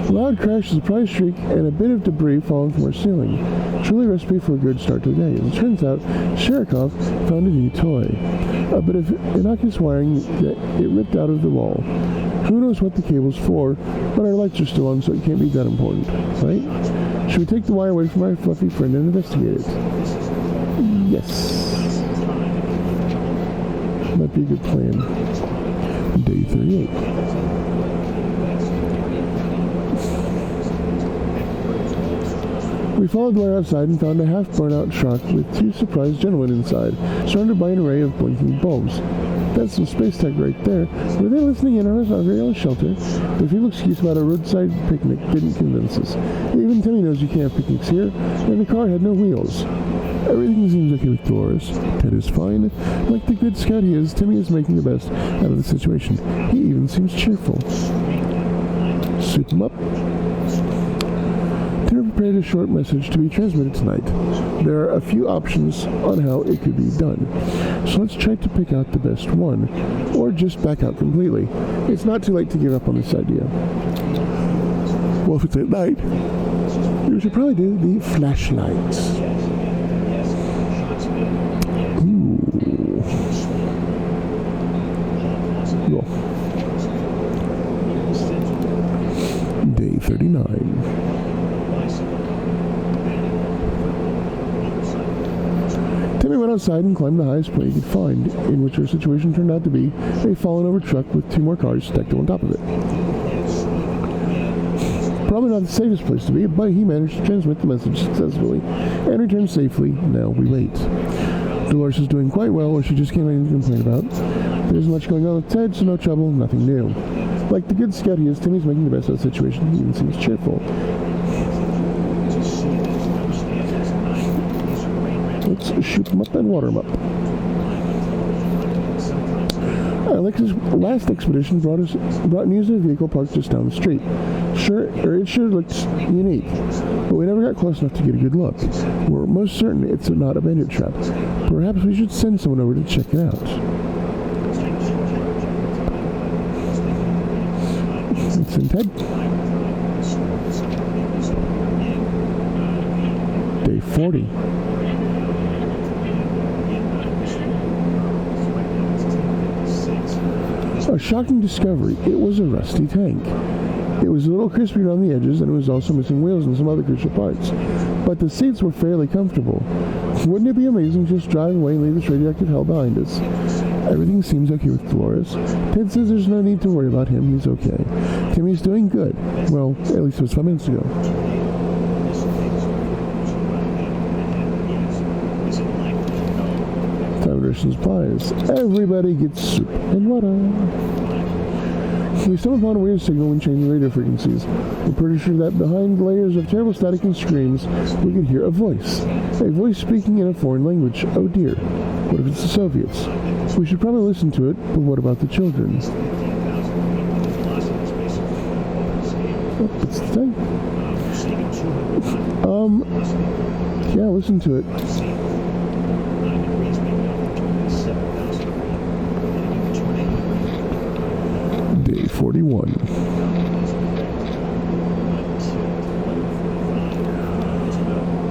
A loud crash, a surprise shriek, and a bit of debris falling from our ceiling. Truly a recipe for a good start to the day. As it turns out, Sherikov found a new toy. A bit of innocuous wiring that it ripped out of the wall. Who knows what the cable's for, but our lights are still on, so it can't be that important, right? Should we take the wire away from our fluffy friend and investigate it? Yes. Might be a good plan. Day 38. We followed the wire outside and found a half-burnt-out truck with two surprised gentlemen inside, surrounded by an array of blinking bulbs. That's some space tech right there. Were they listening in on us on our shelter? The feeble excuse about a roadside picnic didn't convince us. Even Timmy knows you can't have picnics here, and the car had no wheels. Everything seems okay with Dolores. Ted is fine. Like the good scout he is, Timmy is making the best out of the situation. He even seems cheerful. Soup him up. Tina prepared a short message to be transmitted tonight. There are a few options on how it could be done. So let's try to pick out the best one, or just back out completely. It's not too late to give up on this idea. Well, if it's at night, we should probably do the flashlights. Ooh. Cool. Day 39. Timmy went outside and climbed the highest point he could find, in which our situation turned out to be a fallen over truck with 2 more cars stacked on top of it. Probably not the safest place to be, but he managed to transmit the message successfully and return safely. Now we wait. Dolores is doing quite well, or she just can't have anything to complain about. There isn't much going on with Ted, so no trouble, nothing new. Like the good scout he is, Timmy's making the best of the situation. He even seems cheerful. Let's shoot him up and water him up. Alex's last expedition brought news of a vehicle parked just down the street. It sure looks unique, but we never got close enough to get a good look. We're most certain it's not a bandit trap. Perhaps we should send someone over to check it out. Let's send Ted. Day 40. A shocking discovery. It was a rusty tank. It was a little crispy around the edges, and it was also missing wheels and some other crucial parts. But the seats were fairly comfortable. Wouldn't it be amazing to just drive away and leave this radioactive hell behind us? Everything seems okay with Dolores. Ted says there's no need to worry about him. He's okay. Timmy's doing good. Well, at least it was 5 minutes ago. Time to ration supplies. Everybody gets soup and water. We stumbled upon a weird signal when changing radio frequencies. We're pretty sure that behind layers of terrible static and screams, we could hear a voice. A voice speaking in a foreign language. Oh dear. What if it's the Soviets? We should probably listen to it, but what about the children? Oh, it's the thing. Yeah, listen to it. Day 41.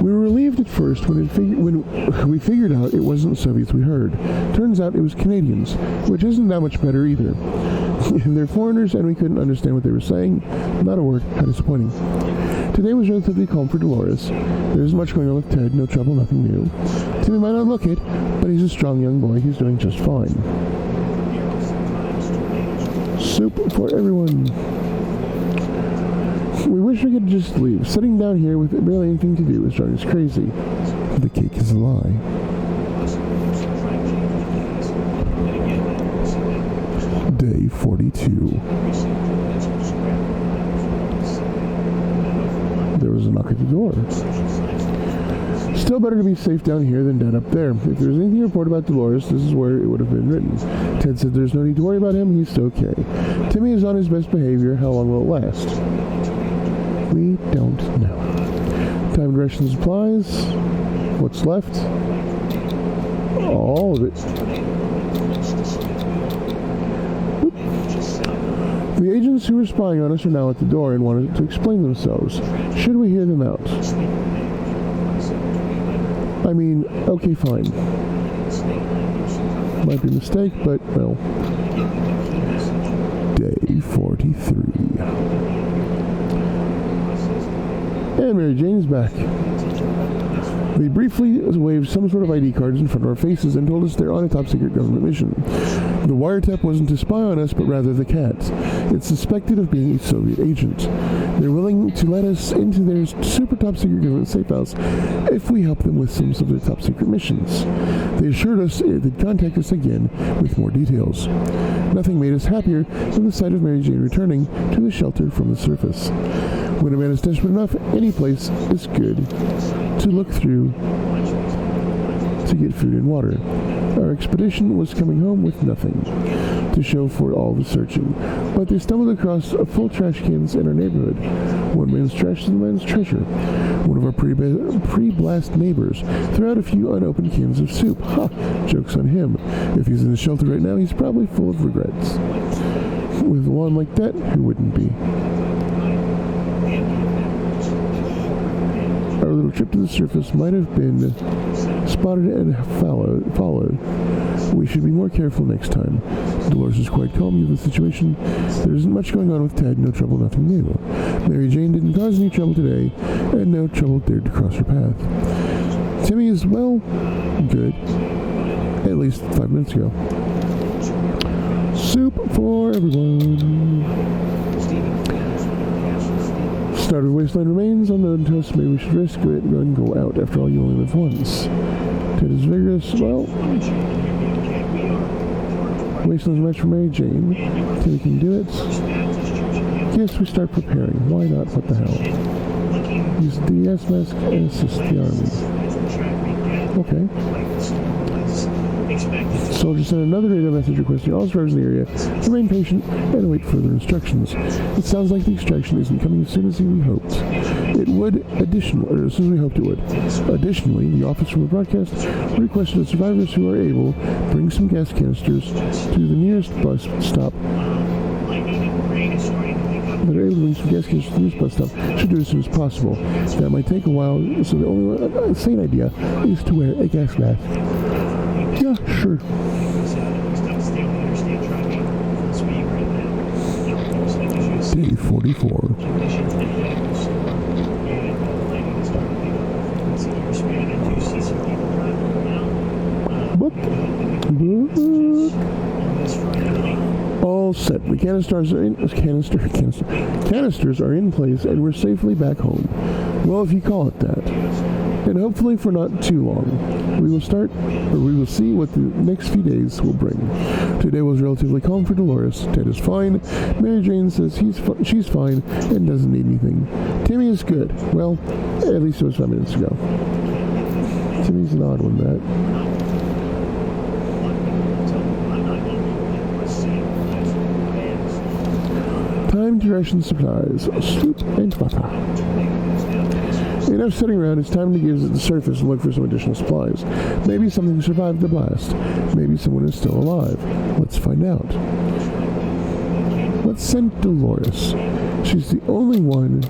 We were relieved at first when we figured out it wasn't Soviets we heard. Turns out it was Canadians, which isn't that much better either. They're foreigners and we couldn't understand what they were saying. Not a word. How disappointing. Today was relatively calm for Dolores. There isn't much going on with Ted, no trouble, nothing new. Timmy might not look it, but he's a strong young boy. He's doing just fine. Soup for everyone. We wish we could just leave. Sitting down here with barely anything to do is driving us crazy. The cake is a lie. Day 42. There was a knock at the door. Still better to be safe down here than dead up there. If there's anything to report about Dolores, this is where it would have been written. Ted said there's no need to worry about him, he's okay. Timmy is on his best behavior, how long will it last? We don't know. Time to ration supplies. What's left? All of it. Oop. The agents who were spying on us are now at the door and wanted to explain themselves. Should we hear them out? I mean, okay, fine. Might be a mistake, but, well. Day 43. And Mary Jane's back. They briefly waved some sort of ID cards in front of our faces and told us they're on a top-secret government mission. The wiretap wasn't to spy on us, but rather the cat. It's suspected of being a Soviet agent. They're willing to let us into their super top-secret government safe house if we help them with some of their top-secret missions. They assured us they'd contact us again with more details. Nothing made us happier than the sight of Mary Jane returning to the shelter from the surface. When a man is desperate enough, any place is good to look through to get food and water. Our expedition was coming home with nothing to show for all the searching, but they stumbled across full trash cans in our neighborhood. One man's trash is the man's treasure. One of our pre-blast neighbors threw out a few unopened cans of soup. Ha! Joke's on him. If he's in the shelter right now, he's probably full of regrets. With a lawn like that, who wouldn't be? Our little trip to the surface might have been spotted and followed. We should be more careful next time. Dolores is quite calm given the situation. There isn't much going on with Ted, no trouble, nothing new. Mary Jane didn't cause any trouble today, and no trouble dared to cross her path. Timmy is, well, good. At least 5 minutes ago. Soup for everyone. Started Wasteland remains unknown to us. Maybe we should risk it and go out. After all, you only live once. Ted is vigorous. Well, Wasteland's match for Mary Jane. Timmy can do it. Yes, we start preparing. Why not? What the hell? Use the DS mask and assist the army. Okay. Soldier sent another radio message requesting all drivers in the area to remain patient and await further instructions. It sounds like the extraction isn't coming as soon as we hoped. It would, as soon as we hoped it would. Additionally, the office from the broadcast requested that survivors who are able bring some gas canisters to the nearest bus stop. That are able to bring some gas canisters to the nearest bus stop should do it as soon as possible. That might take a while, so the only sane idea is to wear a gas mask. Yeah, sure. Day 44. Book. All set. The canisters are in place, and we're safely back home. Well, if you call it that. And hopefully for not too long. We will see what the next few days will bring. Today was relatively calm for Dolores. Ted is fine. Mary Jane says she's fine and doesn't need anything. Timmy is good. Well, at least it was 5 minutes ago. Timmy's an odd one, that. Time to ration supplies. Soup and butter. Enough sitting around, it's time to get to the surface and look for some additional supplies. Maybe something survived the blast. Maybe someone is still alive. Let's find out. Let's send Dolores. She's the only one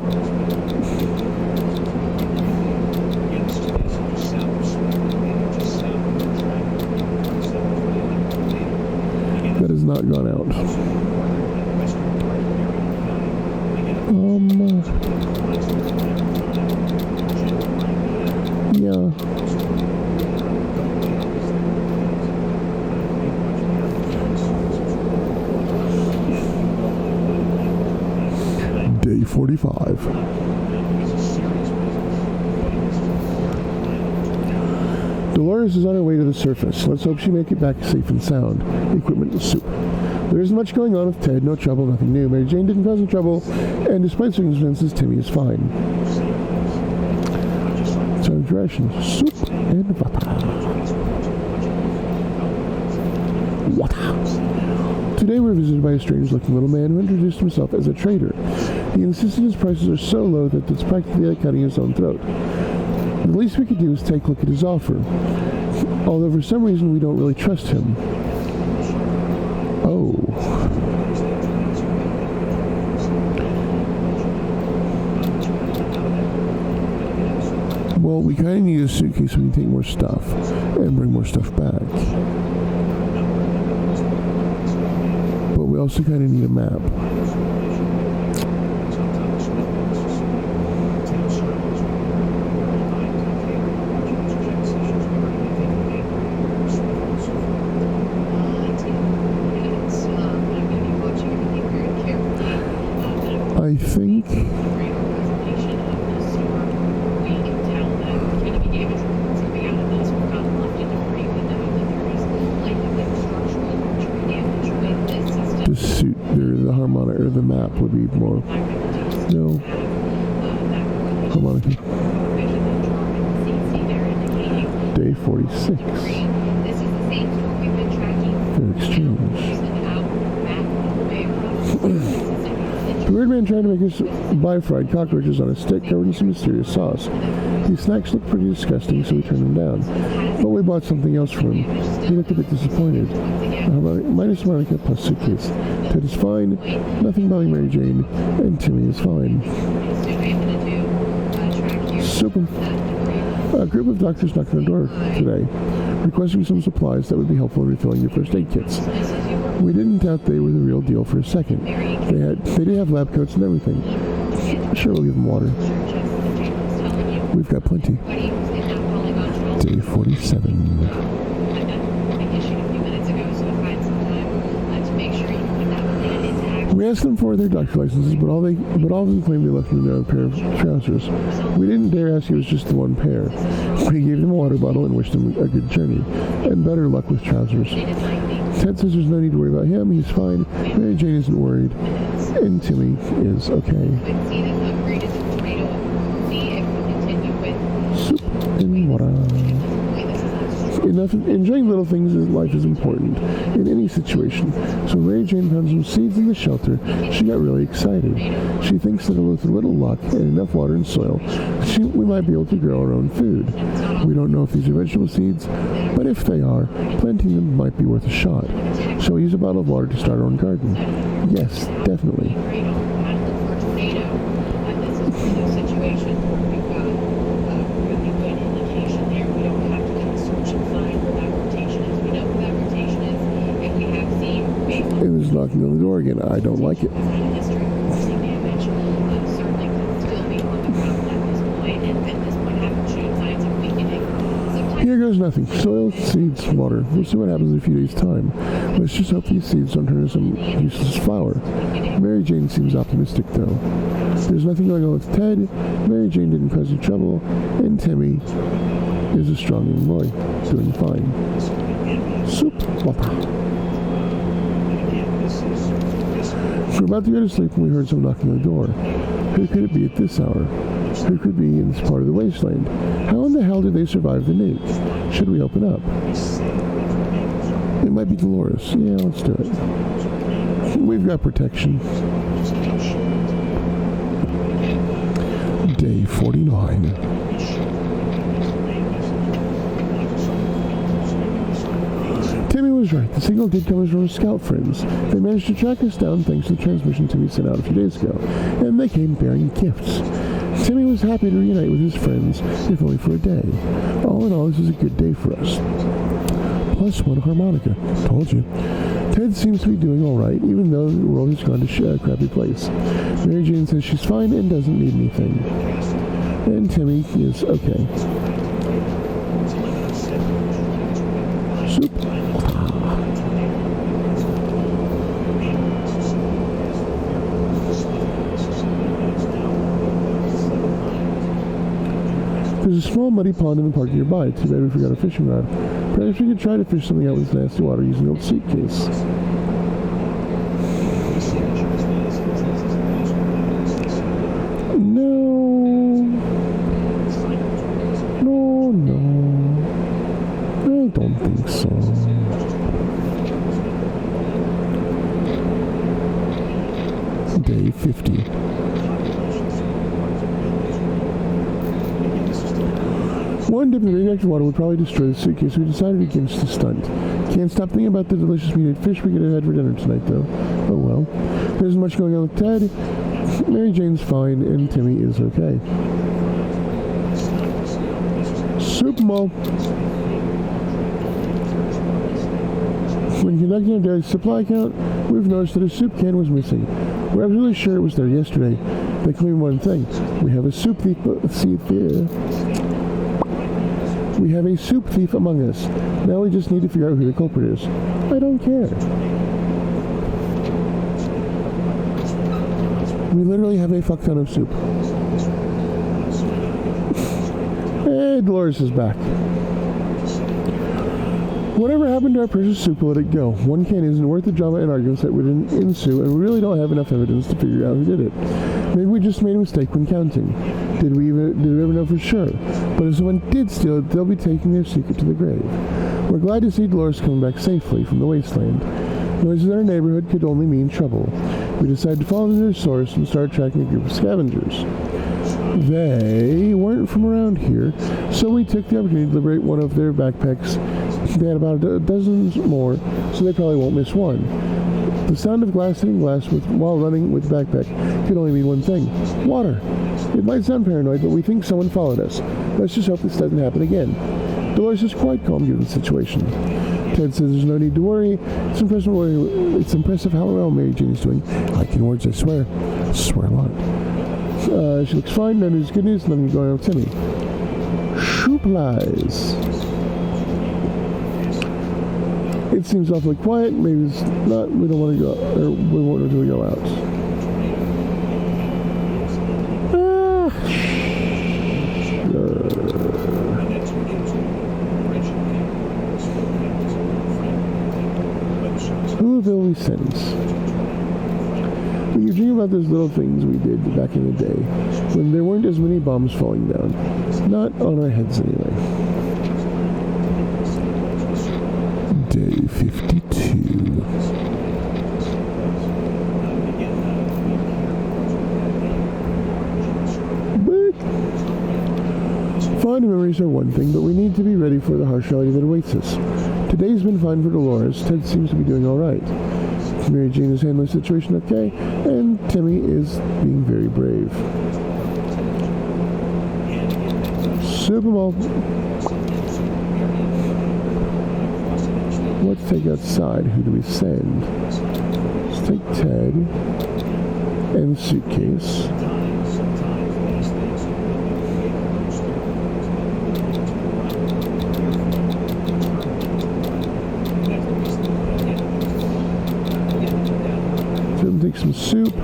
that has not gone out. Yeah. Day 45. Dolores is on her way to the surface. Let's hope she makes it back safe and sound. Equipment and soup. There isn't much going on with Ted. No trouble, nothing new. Mary Jane didn't cause any trouble, and despite circumstances, Timmy is fine. Time to ration soup and water. Today we're visited by a strange-looking little man who introduced himself as a trader. He insisted his prices are so low that it's practically like cutting his own throat. The least we could do is take a look at his offer, although for some reason we don't really trust him. Oh. Well, we kind of need a suitcase so we can take more stuff and bring more stuff back. But we also kind of need a map. I think the suit, the harmonica, or the map would be more. No. Harmonica. Day 46. Fair exchange. The weird Superman tried to make us buy fried cockroaches on a stick covered in some mysterious sauce. These snacks looked pretty disgusting, so we turned them down. But we bought something else from him. He looked a bit disappointed. Minus Monica plus suitcase. Ted is fine, nothing bothering Mary Jane, and Timmy is fine. Super. A group of doctors knocked on the door today, requesting some supplies that would be helpful in refilling your first aid kits. We didn't doubt they were the real deal for a second. They did have lab coats and everything. Sure, we'll give them water. We've got plenty. Day 47. We asked them for their doctor licenses, but all of them claimed they left them with a pair of trousers. We didn't dare ask if it was just the one pair. We gave them a water bottle and wished them a good journey, and better luck with trousers. Ted says there's no need to worry about him, he's fine. Mary Jane isn't worried, and Timmy is okay. Soup and water. Enjoying little things in life is important in any situation. So when Mary Jane found some seeds in the shelter, she got really excited. She thinks that with a little luck and enough water and soil, we might be able to grow our own food. We don't know if these are vegetable seeds, but if they are, planting them might be worth a shot. Shall we use a bottle of water to start our own garden? Yes, definitely. It was knocking on the door again. I don't like it. Here goes nothing. Soil, seeds, water. We'll see what happens in a few days' time. Let's just hope these seeds don't turn into some useless flower. Mary Jane seems optimistic, though. There's nothing going on with Ted. Mary Jane didn't cause any trouble. And Timmy is a strong young boy, doing fine. Soup, water. We were about to go to sleep when we heard someone knocking on the door. Who could it be at this hour? Who could be in this part of the wasteland? How in the hell did they survive the nuke? Should we open up? It might be Dolores. Yeah, let's do it. We've got protection. Day 49. Timmy was right. The signal did come from scout friends. They managed to track us down thanks to the transmission Timmy sent out a few days ago, and they came bearing gifts. Timmy was happy to reunite with his friends, if only for a day. All in all, this is a good day for us. Plus one harmonica. Told you. Ted seems to be doing all right, even though the world has gone to a crappy place. Mary Jane says she's fine and doesn't need anything. And Timmy is okay. Soup. There's a small muddy pond in the park nearby. Too bad we forgot our fishing rod. Perhaps we could try to fish something out with this nasty water using an old suitcase. No. I don't think so. Day 50. One dip in radioactive water would probably destroy the suitcase, so we decided against the stunt. Can't stop thinking about the delicious meat fish we could have had for dinner tonight, though. Oh well. There isn't much going on with Ted. Mary Jane's fine, and Timmy is okay. Soup Mo. When conducting our daily supply count, we've noticed that a soup can was missing. We're absolutely sure it was there yesterday. That can mean one thing. We have a soup thief We have a soup thief among us. Now we just need to figure out who the culprit is. I don't care. We literally have a fuck ton of soup. Hey, Dolores is back. Whatever happened to our precious soup, let it go. One can isn't worth the drama and arguments that would ensue, and we really don't have enough evidence to figure out who did it. Maybe we just made a mistake when counting. Did we ever know for sure? But if someone did steal it, they'll be taking their secret to the grave. We're glad to see Dolores coming back safely from the wasteland. Noises in our neighborhood could only mean trouble. We decide to follow their source and start tracking a group of scavengers. They weren't from around here, so we took the opportunity to liberate one of their backpacks. They had about a dozen more, so they probably won't miss one. The sound of glass hitting glass while running with the backpack could only mean one thing: water. It might sound paranoid, but we think someone followed us. Let's just hope this doesn't happen again. Dolores is quite calm given the situation. Ted says there's no need to worry. It's impressive how well Mary Jane is doing. I like your words, I swear. I swear a lot. She looks fine. No news, good news. Nothing going on with Timmy. Supplies. It seems awfully quiet. Maybe it's not. We don't want to go, or we won't until we go out. Whoville sends. We dream about those little things we did back in the day, when there weren't as many bombs falling down. Not on our heads anyway. Day 52. But fond memories are one thing, but we need to be ready for the harsh reality that awaits us. Today's been fine for Dolores. Ted seems to be doing all right. Mary Jane is handling the situation okay, and Timmy is being very brave. Soup them all. Let's take outside. Who do we send? Let's take Ted and the suitcase. Take some soup.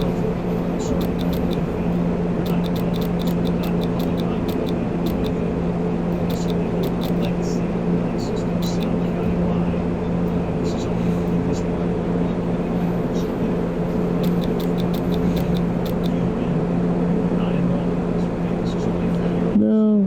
No.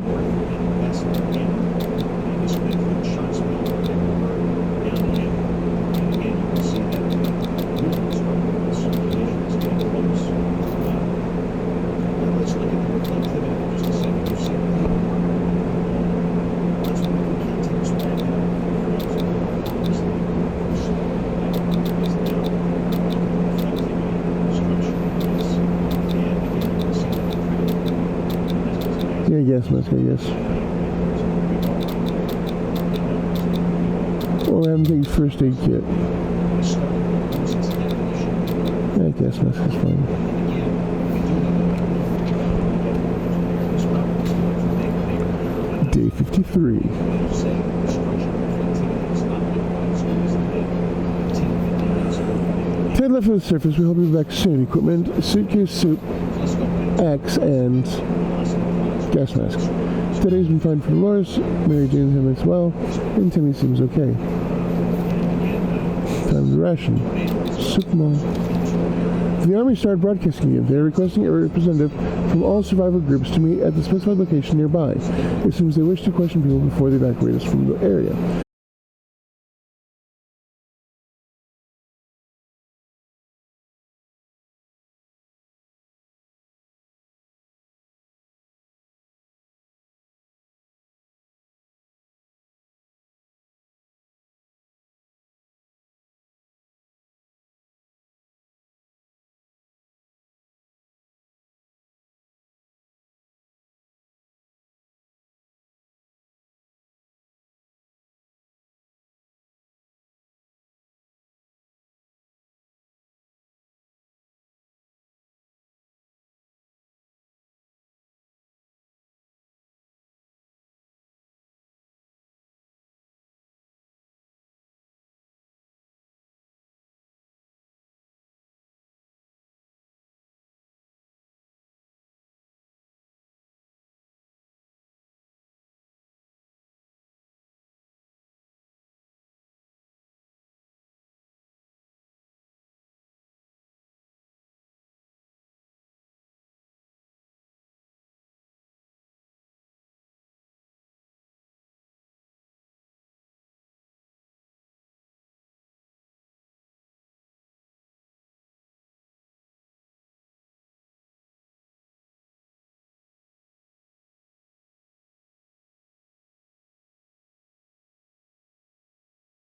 Yeah, gas mask, I guess. Or I haven't taken first aid kit. Yeah, gas mask is fine. Day 53. Ted left for the surface. We hope he'll be back soon. Equipment, suitcase, soup, axe, and gas mask. Today's been fine for Dolores. Mary Jane's handling as well, and Timmy seems okay. Time to ration. Soup them all. The Army started broadcasting again. They are requesting a representative from all survivor groups to meet at the specified location nearby. It seems they wish to question people before they evacuate us from the area.